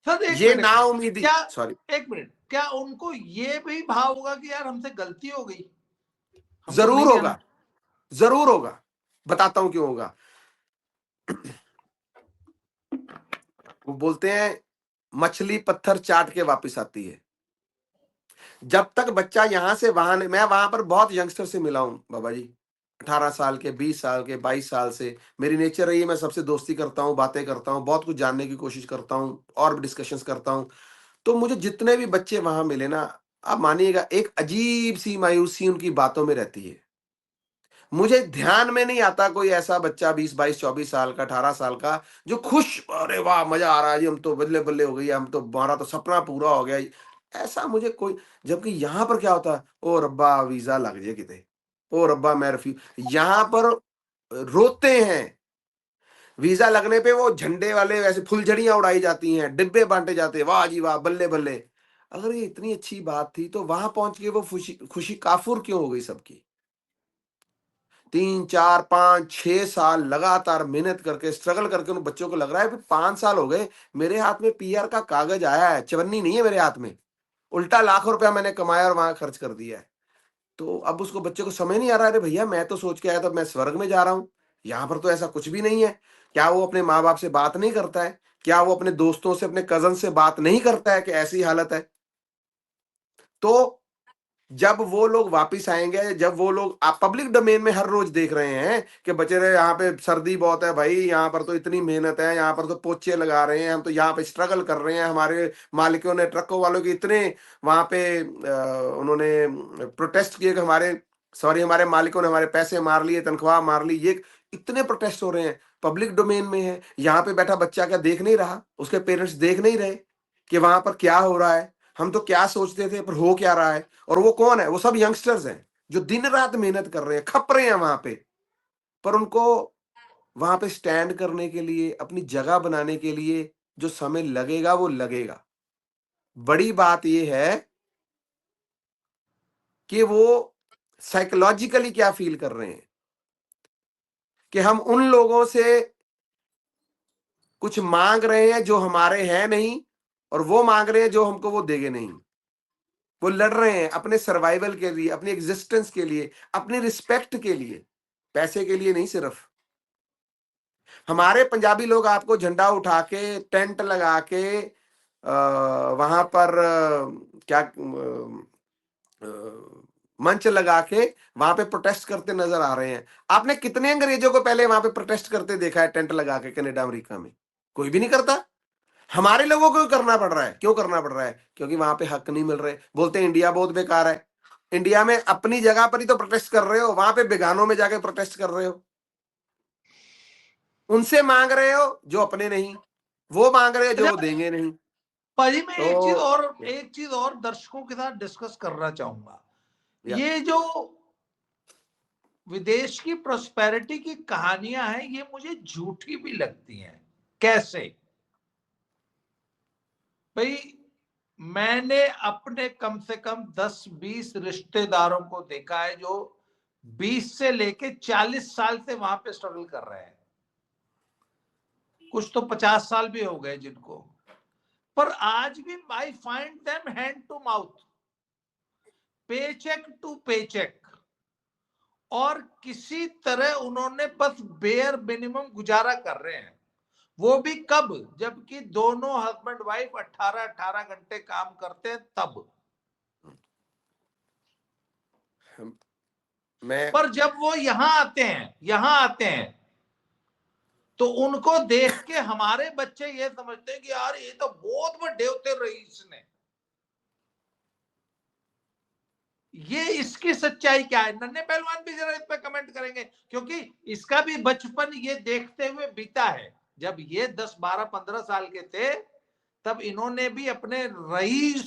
सर एक ये मिनट, ना उम्मीदी, क्या सॉरी, एक मिनट, क्या उनको ये भी भाव होगा कि यार हमसे गलती हो गई? हमको जरूर नहीं होगा, जाना। जरूर होगा। बताता हूं क्यों होगा। वो बोलते हैं मछली पत्थर चाट के वापस आती है। जब तक बच्चा यहां से वहां नहीं, मैं वहां पर बहुत यंगस्टर से मिला हूं बाबा जी, 18 साल के, 20 साल के, 22 साल से मेरी नेचर रही है, मैं सबसे दोस्ती करता हूं, बातें करता हूं, बहुत कुछ जानने की कोशिश करता हूं और भी डिस्कशंस करता हूं। तो मुझे जितने भी बच्चे वहां मिले ना, आप मानिएगा एक अजीब सी मायूसी उनकी बातों में रहती है। मुझे ध्यान में नहीं आता कोई ऐसा बच्चा 20-22-24 साल का, 18 साल का, जो खुश, अरे वाह मजा आ रहा है जी, हम तो बल्ले बल्ले हो गई, हम तो, हमारा तो सपना पूरा हो गया, ऐसा मुझे कोई। जबकि यहां पर क्या होता है, ओ रब्बा वीजा लग जाए किते, ओ रब्बा मैं रिफ्यूज, यहां पर रोते हैं। वीजा लगने पे वो झंडे वाले वैसे फुलझड़ियां उड़ाई जाती हैं, डिब्बे बांटे जाते हैं, वाह जी वाह, बल्ले बल्ले। अगर ये इतनी अच्छी बात थी तो वहां पहुंच के वो खुशी खुशी काफुर क्यों हो गई सबकी? 3-4-5-6 साल लगातार मेहनत करके, स्ट्रगल करके उन बच्चों को लग रहा है 5 साल हो गए, मेरे हाथ में पीआर का कागज आया है, चवन्नी नहीं है मेरे हाथ में, उल्टा लाखों रुपया मैंने कमाया और वहां खर्च कर दिया है। तो अब उसको, बच्चे को समझ नहीं आ रहा है, अरे भैया मैं तो सोच के आया था मैं स्वर्ग में जा रहा हूँ, यहाँ पर तो ऐसा कुछ भी नहीं है। क्या वो अपने माँ बाप से बात नहीं करता है? क्या वो अपने दोस्तों से, अपने कजन से बात नहीं करता है कि ऐसी हालत है? तो जब वो लोग वापिस आएंगे, जब वो लोग, आप पब्लिक डोमेन में हर रोज देख रहे हैं कि बच्चे रहे, यहाँ पे सर्दी बहुत है भाई, यहाँ पर तो इतनी मेहनत है, यहाँ पर तो पोछे लगा रहे हैं, हम तो यहाँ पे स्ट्रगल कर रहे हैं, हमारे मालिकों ने, ट्रकों वालों के इतने वहां पे उन्होंने प्रोटेस्ट किए कि हमारे सॉरी हमारे मालिकों ने हमारे पैसे मार लिए, तनख्वाह मार ली। ये इतने प्रोटेस्ट हो रहे हैं, पब्लिक डोमेन में है। यहाँ पे बैठा बच्चा क्या देख नहीं रहा? उसके पेरेंट्स देख नहीं रहे कि वहां पर क्या हो रहा है? हम तो क्या सोचते थे पर हो क्या रहा है? और वो कौन है? वो सब यंगस्टर्स हैं जो दिन रात मेहनत कर रहे हैं, खप रहे हैं वहां पे, पर उनको वहां पे स्टैंड करने के लिए, अपनी जगह बनाने के लिए जो समय लगेगा वो लगेगा। बड़ी बात यह है कि वो साइकोलॉजिकली क्या फील कर रहे हैं कि हम उन लोगों से कुछ मांग रहे हैं जो हमारे हैं नहीं, और वो मांग रहे हैं जो हमको वो देंगे नहीं। वो लड़ रहे हैं अपने सर्वाइवल के लिए, अपनी एग्जिस्टेंस के लिए, अपनी रिस्पेक्ट के लिए, पैसे के लिए नहीं। सिर्फ हमारे पंजाबी लोग आपको झंडा उठा के, टेंट लगा के, वहां पर क्या मंच लगा के वहां पे प्रोटेस्ट करते नजर आ रहे हैं। आपने कितने अंग्रेजों को पहले वहां पे प्रोटेस्ट करते देखा है टेंट लगा के कनाडा अमेरिका में? कोई भी नहीं करता। हमारे लोगों को करना पड़ रहा है। क्यों करना पड़ रहा है? क्योंकि वहां पे हक नहीं मिल रहे। बोलते हैं इंडिया बहुत बेकार है। इंडिया में अपनी जगह पर ही तो प्रोटेस्ट कर रहे हो, वहां पे बेगानों में जाके प्रोटेस्ट कर रहे हो। उनसे मांग रहे हो जो अपने नहीं, वो मांग रहे हो जो वो देंगे नहीं। भाजी मैं तो एक चीज और दर्शकों के साथ डिस्कस करना चाहूंगा। या ये जो विदेश की प्रोस्पेरिटी की कहानियां हैं, ये मुझे झूठी भी लगती हैं। कैसे भाई? मैंने अपने कम से कम 10-20 रिश्तेदारों को देखा है जो 20 से लेके 40 साल से वहां पे स्ट्रगल कर रहे हैं। कुछ तो 50 साल भी हो गए जिनको, पर आज भी I find them hand to mouth, paycheck to paycheck, और किसी तरह उन्होंने बस बेयर मिनिमम गुजारा कर रहे हैं। वो भी कब? जबकि दोनों हस्बैंड वाइफ 18-18 घंटे काम करते हैं तब। पर जब वो यहां आते हैं तो उनको देख के हमारे बच्चे ये समझते हैं कि यार ये तो बहुत बड़े होते रईस ने। ये इसकी सच्चाई क्या है? नन्हे पहलवान भी जरा इस पे कमेंट करेंगे, क्योंकि इसका भी बचपन ये देखते हुए बीता है। जब ये 10, 12, 15 साल के थे तब इन्होंने भी अपने रईस,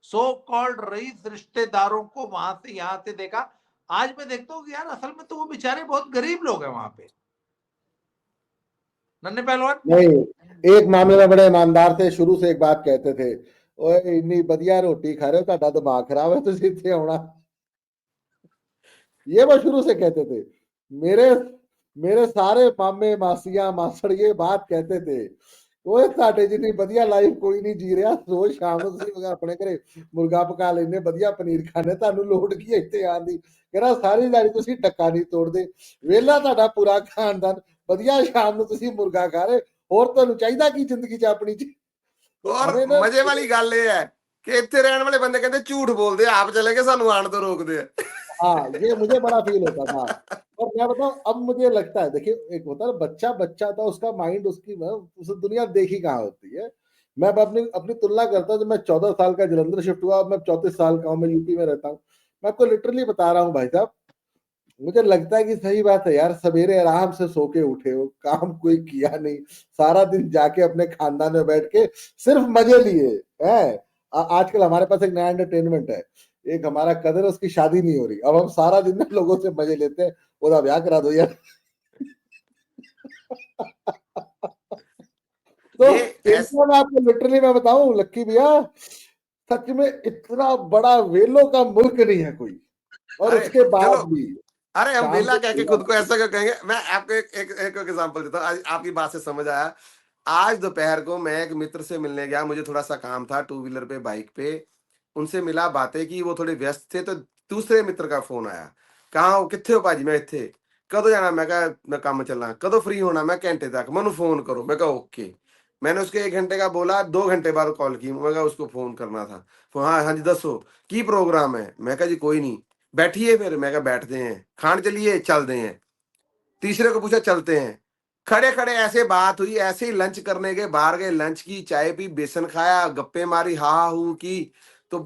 सो कॉल्ड रईस रिश्तेदारों को वहां से यहां से देखा। आज मैं देखता हूँ कि यार असल में तो वो बेचारे बहुत गरीब लोग हैं वहां पे। नन्हे पहलवान नहीं, एक मामले में बड़े ईमानदार थे। शुरू से एक बात कहते थे, ओए इन्नी बढ़िया रोटी खा रहे हो, ਤੁਹਾਡਾ दिमाग खराब है, तुझे इतने आना। ये वो शुरू से कहते थे। मेरे मेरे सारे मामे मासियां मासड़ ये बात कहते थे, ओए ਤੁਹਾਡੇ जितनी बढ़िया लाइफ कोई नहीं जी रहा। रोज शाम ਨੂੰ ਤੁਸੀਂ ਆਪਣੇ ਘਰੇ ਮੁਰਗਾ ਪਕਾ ਲੈਂਦੇ, बढ़िया पनीर खाने, ਤੁਹਾਨੂੰ ਲੋੜ ਕੀ ਹੈ ਇੱਥੇ ਆਉਣ ਦੀ? ਕਹਿੰਦਾ ਸਾਰੀ ਦਿਹਾੜੀ ਤੁਸੀਂ ਟੱਕਾ ਨਹੀਂ ਤੋੜਦੇ, ਵਿਹਲਾ ਤੁਹਾਡਾ ਪੂਰਾ ਖਾਨਦਾਨ, बढ़िया शाम ਨੂੰ ਤੁਸੀਂ ਮੁਰਗਾ ਖਾ ਰਹੇ, ਹੋਰ ਤੁਹਾਨੂੰ ਚਾਹੀਦਾ ਕੀ ਜ਼ਿੰਦਗੀ 'ਚ ਆਪਣੀ 'ਚ? तो और हमें ना, मजे वाली गल ये है कि इतने रहने वाले बंदे कहते झूठ बोलते हैं, आप चले गए सानू आने तो रोक दे। हाँ, ये मुझे बड़ा फील होता था। और मैं बताऊं, अब मुझे लगता है, देखिए एक होता है बच्चा बच्चा था, उसका माइंड, उसकी उसे दुनिया देखी कहाँ होती है। मैं अपनी अपनी तुलना करता हूँ, जब मैं 14 साल का जलंधर शिफ्ट हुआ, अब मैं 34 साल का हूँ, मैं यूपी में रहता हूँ। मैं आपको लिटरली बता रहा हूँ भाई साहब, मुझे लगता है कि सही बात है यार, सवेरे आराम से सो के उठे हो, काम कोई किया नहीं, सारा दिन जाके अपने खानदान में बैठ के सिर्फ मजे लिए है। आजकल हमारे पास एक नया एंटरटेनमेंट है, एक हमारा कदर, उसकी शादी नहीं हो रही, अब हम सारा दिन ना लोगों से मजे लेते हैं, ओदा ब्याह करा दो यार। तो ये इंडिया में आपको लिटरली मैं बताऊं लक्की भैया, सच में इतना बड़ा वेलों का मुल्क नहीं है कोई, और अरे उसके बाद चलो, भी अरे हम शाम वेला को कह के खुद को ऐसा क्यों कहेंगे? मैं आपको एक एग्जांपल देता हूँ। आज आपकी बात से समझ आया। आज दोपहर को मैं एक मित्र से मिलने गया, मुझे थोड़ा सा काम था, टू व्हीलर पे, बाइक पे। उनसे मिला, बातें की, वो थोड़े व्यस्त थे, तो दूसरे मित्र का फोन आया। कहाँ हो, कितने हो भाजी? मैं इत्थे। कदों जाना? मैं कहा मैं काम चलना। कदों फ्री होना? मैं घंटे तक। मैनू फोन करो। मैं कहा ओके। मैंने उसके 1 घंटे का बोला, 2 घंटे बाद कॉल की। मैं कहा उसको फोन करना था। हाँ हाँ जी दसो की प्रोग्राम है? मैं कहा जी कोई नहीं, बैठिए। फिर मैं कहा बैठते हैं, खान चलिए, चलते हैं। तीसरे को पूछा, चलते हैं। खड़े खड़े ऐसे बात हुई, ऐसे ही लंच करने के बाहर गए, लंच की, चाय पी, बेसन खाया, गप्पे मारी, हा हू की। तो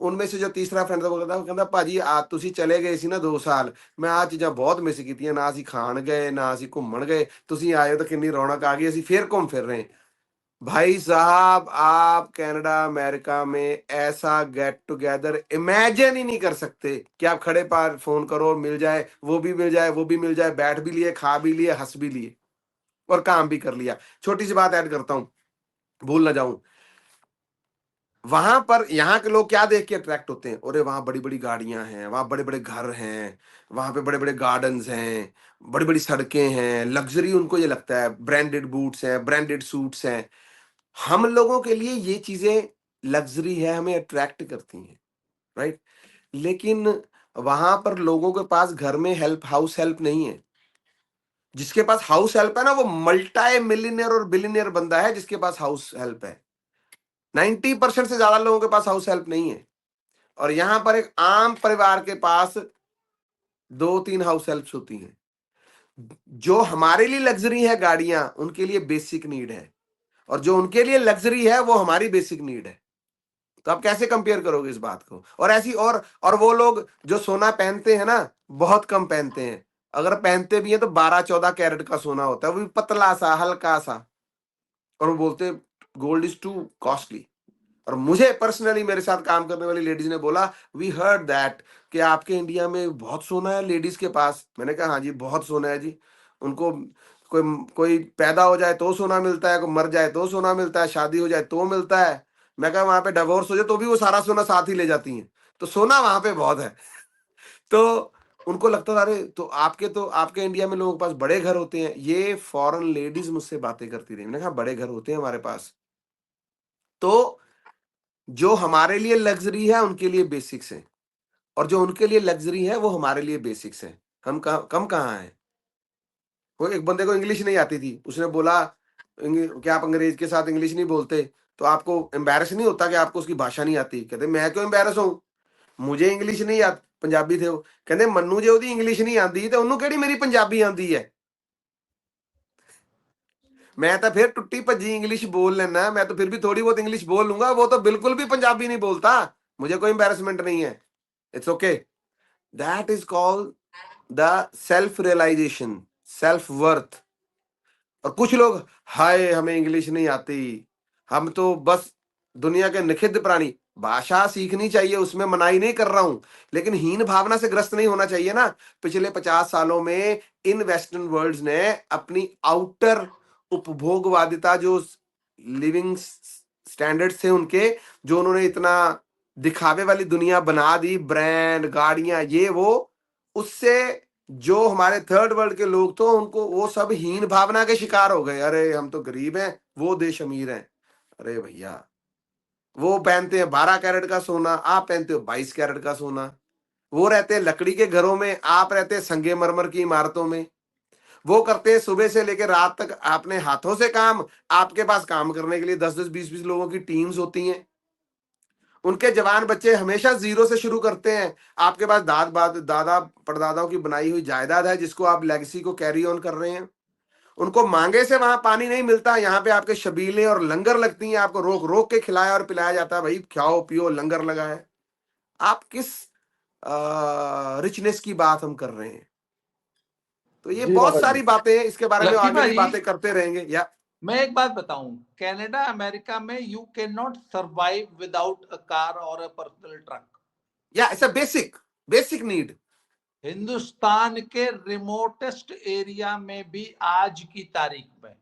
उनमें से जो तीसरा फ्रेंड था वो कहता भाजी आ तुसी चले गए सी ना 2 साल मैं आ चीज़ां बहुत मिस कीतियां ना ਅਸੀਂ ਖਾਣ ਗਏ ਨਾ ਅਸੀਂ ਘੁੰਮਣ ਗਏ ਤੁਸੀਂ ਆਏ ਤਾਂ ਕਿੰਨੀ रौनक आ गई ਅਸੀਂ फिर घूम फिर रहे हैं भाई साहब आप कनाडा अमेरिका में ऐसा गेट टुगेदर इमेजिन ही नहीं कर सकते कि आप खड़े पार फोन करो मिल जाए वो भी मिल जाए वो भी मिल जाए बैठ भी लिए खा भी लिए हंस भी लिए और काम भी कर लिया छोटी सी बात ऐड करता हूं भूल ना जाऊं वहां पर यहाँ के लोग क्या देख के अट्रैक्ट होते हैं अरे वहां बड़ी बड़ी गाड़ियां हैं वहां बड़े बड़े घर हैं वहां पे बड़े बड़े गार्डन्स हैं बड़ी बड़ी सड़कें हैं लग्जरी उनको ये लगता है ब्रांडेड बूट्स हैं ब्रांडेड सूट्स हैं हम लोगों के लिए ये चीजें लग्जरी है हमें अट्रैक्ट करती हैं राइट लेकिन वहां पर लोगों के पास घर में हेल्प हाउस हेल्प नहीं है जिसके पास हाउस हेल्प है ना वो मल्टी मिलियनियर और बिलियनियर बंदा है जिसके पास हाउस हेल्प है 90% से ज्यादा लोगों के पास हाउस हेल्प नहीं है और यहां पर एक आम परिवार के पास 2-3 हाउस हेल्प्स होती हैं जो हमारे लिए लग्जरी है गाड़ियां उनके लिए बेसिक नीड है और जो उनके लिए लग्जरी है वो हमारी बेसिक नीड है तो आप कैसे कंपेयर करोगे इस बात को और ऐसी और वो लोग जो सोना पहनते हैं ना बहुत कम पहनते हैं अगर पहनते भी हैं तो 12-14 कैरेट का सोना होता है वो भी पतला सा हल्का सा और वो बोलते हैं गोल्ड इज टू कॉस्टली और मुझे पर्सनली मेरे साथ काम करने वाली लेडीज ने बोला वी हर्ड दैट कि आपके इंडिया में बहुत सोना है लेडीज के पास मैंने कहा हाँ जी बहुत सोना है जी उनको कोई कोई पैदा हो जाए तो सोना मिलता है कोई मर जाए तो सोना मिलता है शादी हो जाए तो मिलता है मैं कहा वहां पे डिवोर्स हो जाए तो भी वो सारा सोना साथ ही ले जाती हैं तो सोना वहां पे बहुत है तो उनको लगता था अरे तो आपके इंडिया में लोगों के पास बड़े घर होते हैं ये फॉरेन लेडीज मुझसे बातें करती रही मैंने कहा बड़े घर होते हैं हमारे पास तो जो हमारे लिए लग्जरी है उनके लिए बेसिक्स है और जो उनके लिए लग्जरी है वो हमारे लिए बेसिक्स है हम कम कहाँ हैं वो एक बंदे को इंग्लिश नहीं आती थी उसने बोला क्या आप अंग्रेज के साथ इंग्लिश नहीं बोलते तो आपको एम्बेरस नहीं होता कि आपको उसकी भाषा नहीं आती कहते मैं क्यों एम्बेरस हूँ मुझे इंग्लिश नहीं आती पंजाबी थे वो कहते मन्नू जे ਉਹਦੀ इंग्लिश नहीं आती तो ਉਹਨੂੰ ਕਿਹੜੀ मेरी पंजाबी आती है मैं तो फिर टुट्टी भज्जी इंग्लिश बोल लेना मैं तो फिर भी थोड़ी बहुत इंग्लिश बोल लूंगा वो तो बिल्कुल भी पंजाबी नहीं बोलता मुझे कोई एम्बेरसमेंट नहीं है it's okay that is called the self realization self worth और कुछ लोग हाय हमें इंग्लिश नहीं आती हम तो बस दुनिया के निखिद्ध प्राणी भाषा सीखनी चाहिए उसमें मनाही नहीं कर रहा हूं लेकिन हीन भावना से ग्रस्त नहीं होना चाहिए ना पिछले 50 सालों में इन वेस्टर्न वर्ल्ड्स ने अपनी आउटर उपभोगवादिता जो लिविंग स्टैंडर्ड्स थे उनके जो उन्होंने इतना दिखावे वाली दुनिया बना दी ब्रांड गाड़ियां ये वो उससे जो हमारे थर्ड वर्ल्ड के लोग तो उनको वो सब हीन भावना के शिकार हो गए अरे हम तो गरीब हैं वो देश अमीर हैं अरे भैया वो पहनते हैं 12 कैरेट का सोना आप पहनते हो 22 कैरेट का सोना वो रहते हैं लकड़ी के घरों में आप रहते हैं संगमरमर की इमारतों में वो करते हैं सुबह से लेकर रात तक अपने हाथों से काम आपके पास काम करने के लिए 10-10 20-20 लोगों की टीम्स होती हैं उनके जवान बच्चे हमेशा जीरो से शुरू करते हैं आपके पास दादा परदादाओं की बनाई हुई जायदाद है जिसको आप लेगेसी को कैरी ऑन कर रहे हैं उनको मांगे से वहां पानी नहीं मिलता यहाँ पे आपके शबीले और लंगर लगती हैं आपको रोक रोक के खिलाया और पिलाया जाता है भाई खाओ पियो लंगर लगा है आप किस रिचनेस की बात हम कर रहे हैं तो ये जी बहुत राजा सारी जी बातें हैं इसके बारे में लक्की आगे भी भाई बातें करते रहेंगे या मैं एक बात बताऊं कनाडा अमेरिका में you can not survive without a car और अ पर्सनल ट्रक या it's a basic need Hindustan के रिमोटेस्ट एरिया में भी आज की तारीख में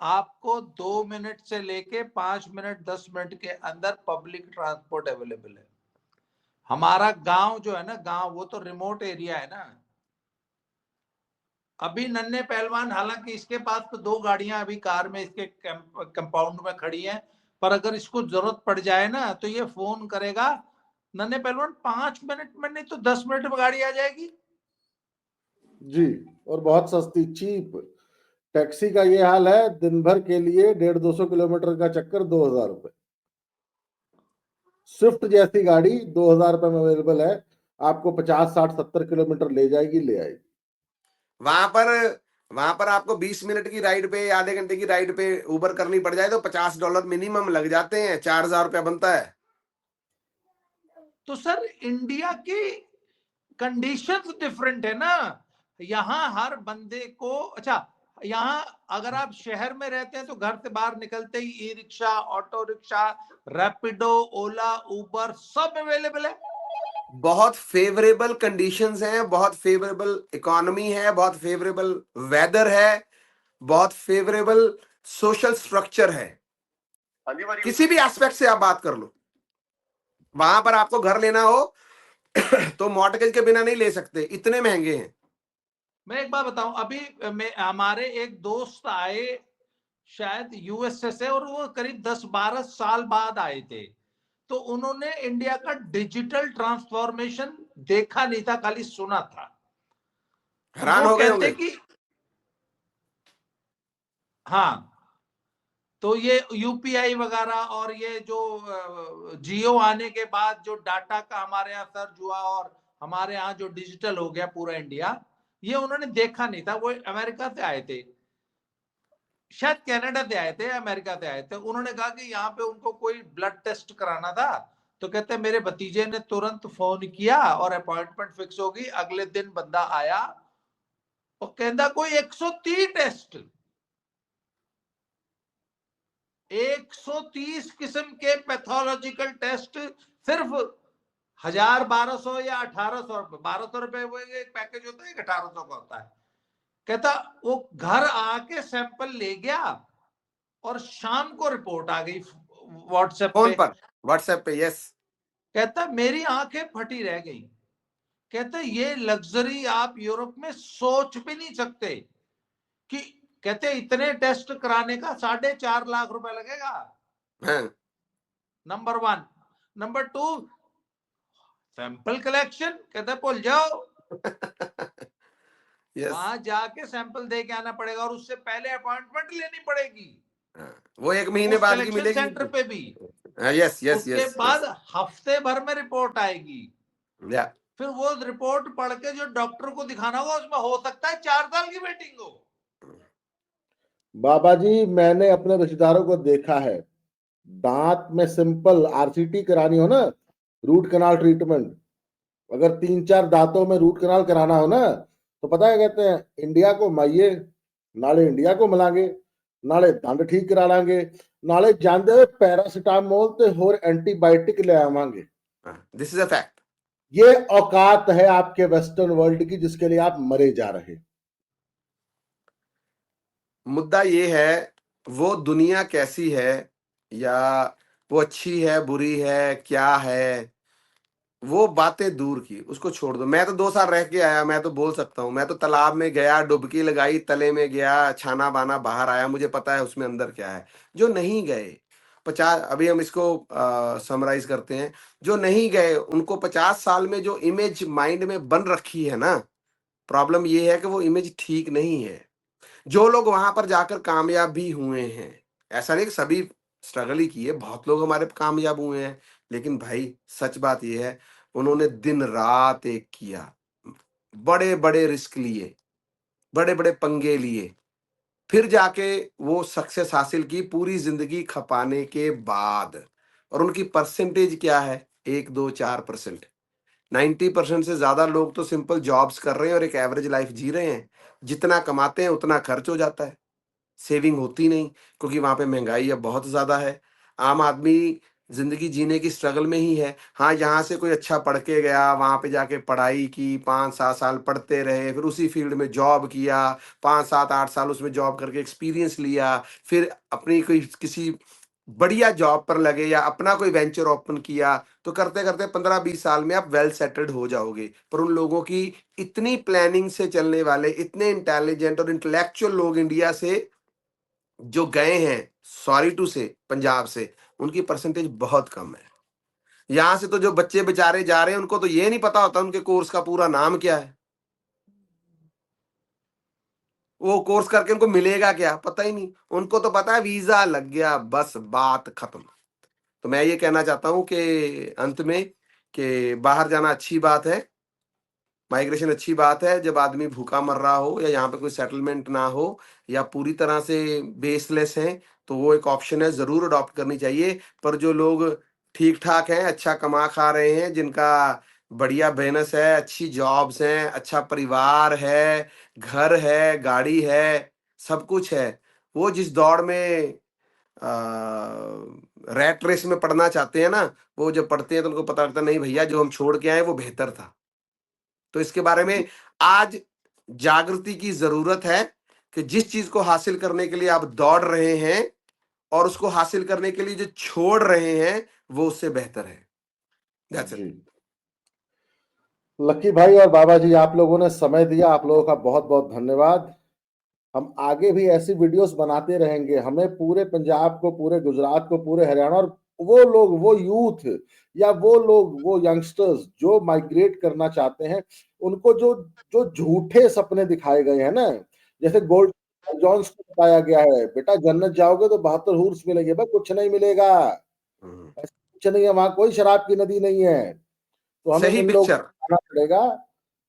आपको 2 मिनट से लेके 5 मिनट 10 मिनट के अंदर पब्लिक ट्रांसपोर्ट अवेलेबल है हमारा गांव जो है ना गांव वो तो रिमोट एरिया है ना अभी नन्हे पहलवान हालांकि इसके पास तो 2 गाड़ियां अभी कार में इसके कंपाउंड में खड़ी हैं पर अगर इसको जरूरत पड़ जाए ना तो ये फोन करेगा नन्हे पहलवान 5 मिनट में नहीं तो 10 मिनट में गाड़ी आ जाएगी जी और बहुत सस्ती चीप टैक्सी का ये हाल है दिन भर के लिए 150-200 किलोमीटर का चक्कर 2000 रुपए स्विफ्ट जैसी गाड़ी 2000 रुपए में अवेलेबल है आपको 50-60-70 किलोमीटर ले जाएगी ले आएगी वहां पर आपको 20 मिनट की राइड पे आधे घंटे की राइड पे उबर करनी पड़ जाए तो $50 मिनिमम लग जाते हैं 4000 रुपया बनता है तो सर इंडिया की कंडीशंस डिफरेंट है ना। यहाँ हर बंदे को, अच्छा यहाँ अगर आप शहर में रहते हैं तो घर से बाहर निकलते ही e rickshaw, auto rickshaw, Rapido, Ola, Uber सब अवेलेबल है। बहुत फेवरेबल कंडीशंस हैं, बहुत फेवरेबल इकोनॉमी है, बहुत फेवरेबल वेदर है, बहुत फेवरेबल सोशल स्ट्रक्चर है। किसी भी एस्पेक्ट से आप बात कर लो, वहां पर आपको घर लेना हो तो मॉर्टगेज के बिना नहीं ले सकते, इतने महंगे हैं। मैं एक बात बताऊं, अभी हमारे एक दोस्त आए शायद यूएसए से, और वो करीब 10-12 साल बाद आए थे। तो उन्होंने इंडिया का डिजिटल ट्रांसफॉर्मेशन देखा नहीं था, खाली सुना था। तो हैरान वो हो गए कहते होंगे। कि हाँ, तो ये यूपीआई वगैरह और ये जो जियो आने के बाद जो डाटा का हमारे यहाँ सर्च हुआ और हमारे यहाँ जो डिजिटल हो गया पूरा इंडिया, ये उन्होंने देखा नहीं था। वो अमेरिका से आए थे, शायद कनाडा से आए थे, अमेरिका से आए थे। उन्होंने कहा कि यहाँ पे उनको कोई ब्लड टेस्ट कराना था, तो कहते मेरे भतीजे ने तुरंत फोन किया और अपॉइंटमेंट फिक्स होगी। अगले दिन बंदा आया और कहता कोई 130 टेस्ट, 130 किस्म के पैथोलॉजिकल टेस्ट, सिर्फ 1000-1200 या 1800 रुपए, 1200 रुपए वो एक पैकेज होता है, 1800 का होता है। कहता वो घर आके सैंपल ले गया और शाम को रिपोर्ट आ गई व्हाट्सएप फोन पे। पर, व्हाट्सएप पे, यस। कहता मेरी आंखें फटी रह गई। कहते ये लग्जरी आप यूरोप में सोच भी नहीं सकते कि, कहते इतने टेस्ट कराने का 4.5 लाख रुपए लगेगा। हाँ। नंबर 1। नंबर 2, सैंपल कलेक्शन, कहते भूल जाओ। यस। वहां जाके सैंपल दे के आना पड़ेगा और उससे पहले अपॉइंटमेंट लेनी पड़ेगी, वो 1 महीने उस बाद की कलेक्शन मिलेगी। सेंटर पे भी। यस यस उसके यस बाद हफ्ते भर में रिपोर्ट आएगी। या फिर वो रिपोर्ट पढ़ के जो डॉक्टर को दिखाना होगा, उसमें हो सकता है 4 साल की वेटिंग हो। बाबा जी, मैंने अपने रिश्तेदारों को देखा है, दांत में सिंपल आरसीटी करानी हो ना, रूट कनाल ट्रीटमेंट, अगर 3-4 दांतों में रूट कनाल कराना हो ना, तो पता है कहते हैं, इंडिया को माइये, नाले इंडिया को मिलांगे, नाले दंद ठीक करा लांगे, नाले जानते हुए पैरासिटामोल ते होर एंटीबायोटिक ले आवांगे। This is a fact. ये औकात है आपके वेस्टर्न वर्ल्ड की, जिसके लिए आप मरे जा रहे। मुद्दा ये है, वो दुनिया कैसी है, या वो अच्छी है, बुरी है, क्या है, वो बातें दूर की, उसको छोड़ दो। मैं तो 2 साल रह के आया, मैं तो बोल सकता हूँ। मैं तो तालाब में गया, डुबकी लगाई, तले में गया, छाना बाना बाहर आया, मुझे पता है उसमें अंदर क्या है। जो नहीं गए 50, अभी हम इसको समराइज करते हैं, जो नहीं गए उनको 50 साल में जो इमेज माइंड में बन रखी है ना, प्रॉब्लम ये है कि वो इमेज ठीक नहीं है। जो लोग वहां पर जाकर कामयाब भी हुए हैं, ऐसा नहीं कि सभी स्ट्रगल ही किए, बहुत लोग हमारे कामयाब हुए हैं, लेकिन भाई सच बात यह है, उन्होंने दिन रात एक किया, बड़े बड़े रिस्क लिए, बड़े बड़े पंगे लिए, फिर जाके वो सक्सेस हासिल की पूरी जिंदगी खपाने के बाद। और उनकी परसेंटेज क्या है? 1, 2, 4%। 90% से ज्यादा लोग तो सिंपल जॉब्स कर रहे हैं और एक एवरेज लाइफ जी रहे हैं। जितना कमाते हैं उतना खर्च हो जाता है, सेविंग होती नहीं, क्योंकि वहां पे महंगाई अब बहुत ज्यादा है। आम आदमी जिंदगी जीने की स्ट्रगल में ही है। हाँ, यहाँ से कोई अच्छा पढ़ के गया, वहां पे जाके पढ़ाई की, 5-7 साल पढ़ते रहे, फिर उसी फील्ड में जॉब किया, 5-7-8 साल उसमें जॉब करके एक्सपीरियंस लिया, फिर अपनी कोई किसी बढ़िया जॉब पर लगे या अपना कोई वेंचर ओपन किया, तो करते करते 15-20 साल में आप वेल सेटल्ड हो जाओगे। पर उन लोगों की, इतनी प्लानिंग से चलने वाले, इतने इंटेलिजेंट और इंटेलेक्चुअल लोग इंडिया से जो गए हैं, सॉरी टू से, पंजाब से, उनकी परसेंटेज बहुत कम है। यहां से तो जो बच्चे बेचारे जा रहे हैं, उनको तो ये नहीं पता होता उनके कोर्स का पूरा नाम क्या है, वो कोर्स करके उनको मिलेगा क्या, पता ही नहीं। उनको तो पता है वीजा लग गया, बस बात खत्म। तो मैं ये कहना चाहता हूं कि अंत में, कि बाहर जाना अच्छी बात है, माइग्रेशन अच्छी बात है, जब आदमी भूखा मर रहा हो, या यहाँ पे कोई सेटलमेंट ना हो, या पूरी तरह से बेसलेस है, तो वो एक ऑप्शन है, जरूर अडॉप्ट करनी चाहिए। पर जो लोग ठीक ठाक हैं, अच्छा कमा खा रहे हैं, जिनका बढ़िया बिजनेस है, अच्छी जॉब्स हैं, अच्छा परिवार है, घर है, गाड़ी है, सब कुछ है, वो जिस दौड़ में रैट रेस में पढ़ना चाहते हैं ना, वो जब पढ़ते हैं तो उनको पता लगता है नहीं भैया जो हम छोड़ के आए वो बेहतर था। तो इसके बारे में आज जागृति की जरूरत है कि जिस चीज को हासिल करने के लिए आप दौड़ रहे हैं और उसको हासिल करने के लिए जो छोड़ रहे हैं वो उससे बेहतर है। That's it. जी लक्की भाई और बाबा जी, आप लोगों ने समय दिया, आप लोगों का बहुत बहुत धन्यवाद। हम आगे भी ऐसी वीडियोस बनाते रहेंगे। हमें पूरे पंजाब को, पूरे गुजरात को, पूरे हरियाणा और वो लोग, वो यूथ या वो लोग, वो यंगस्टर्स जो माइग्रेट करना चाहते हैं, उनको जो जो झूठे सपने दिखाए गए हैं ना, जैसे गोल्ड जॉन्स को बताया गया है, बेटा जन्नत जाओगे तो 72 हूर्स मिलेंगे, बस कुछ नहीं मिलेगा, ऐसा कुछ नहीं है, वहां कोई शराब की नदी नहीं है। तो हमें सही इन लोगों पिक्चर। को बताना पड़ेगा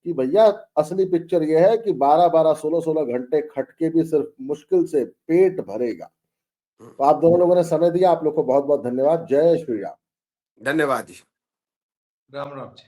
कि भैया असली पिक्चर ये है कि 12-12, 16-16 घंटे खट के भी सिर्फ मुश्किल से पेट भरेगा। तो आप दोनों लोगों ने समय दिया, आप लोग को बहुत बहुत धन्यवाद। जय श्री राम। धन्यवाद जी। राम राम जी।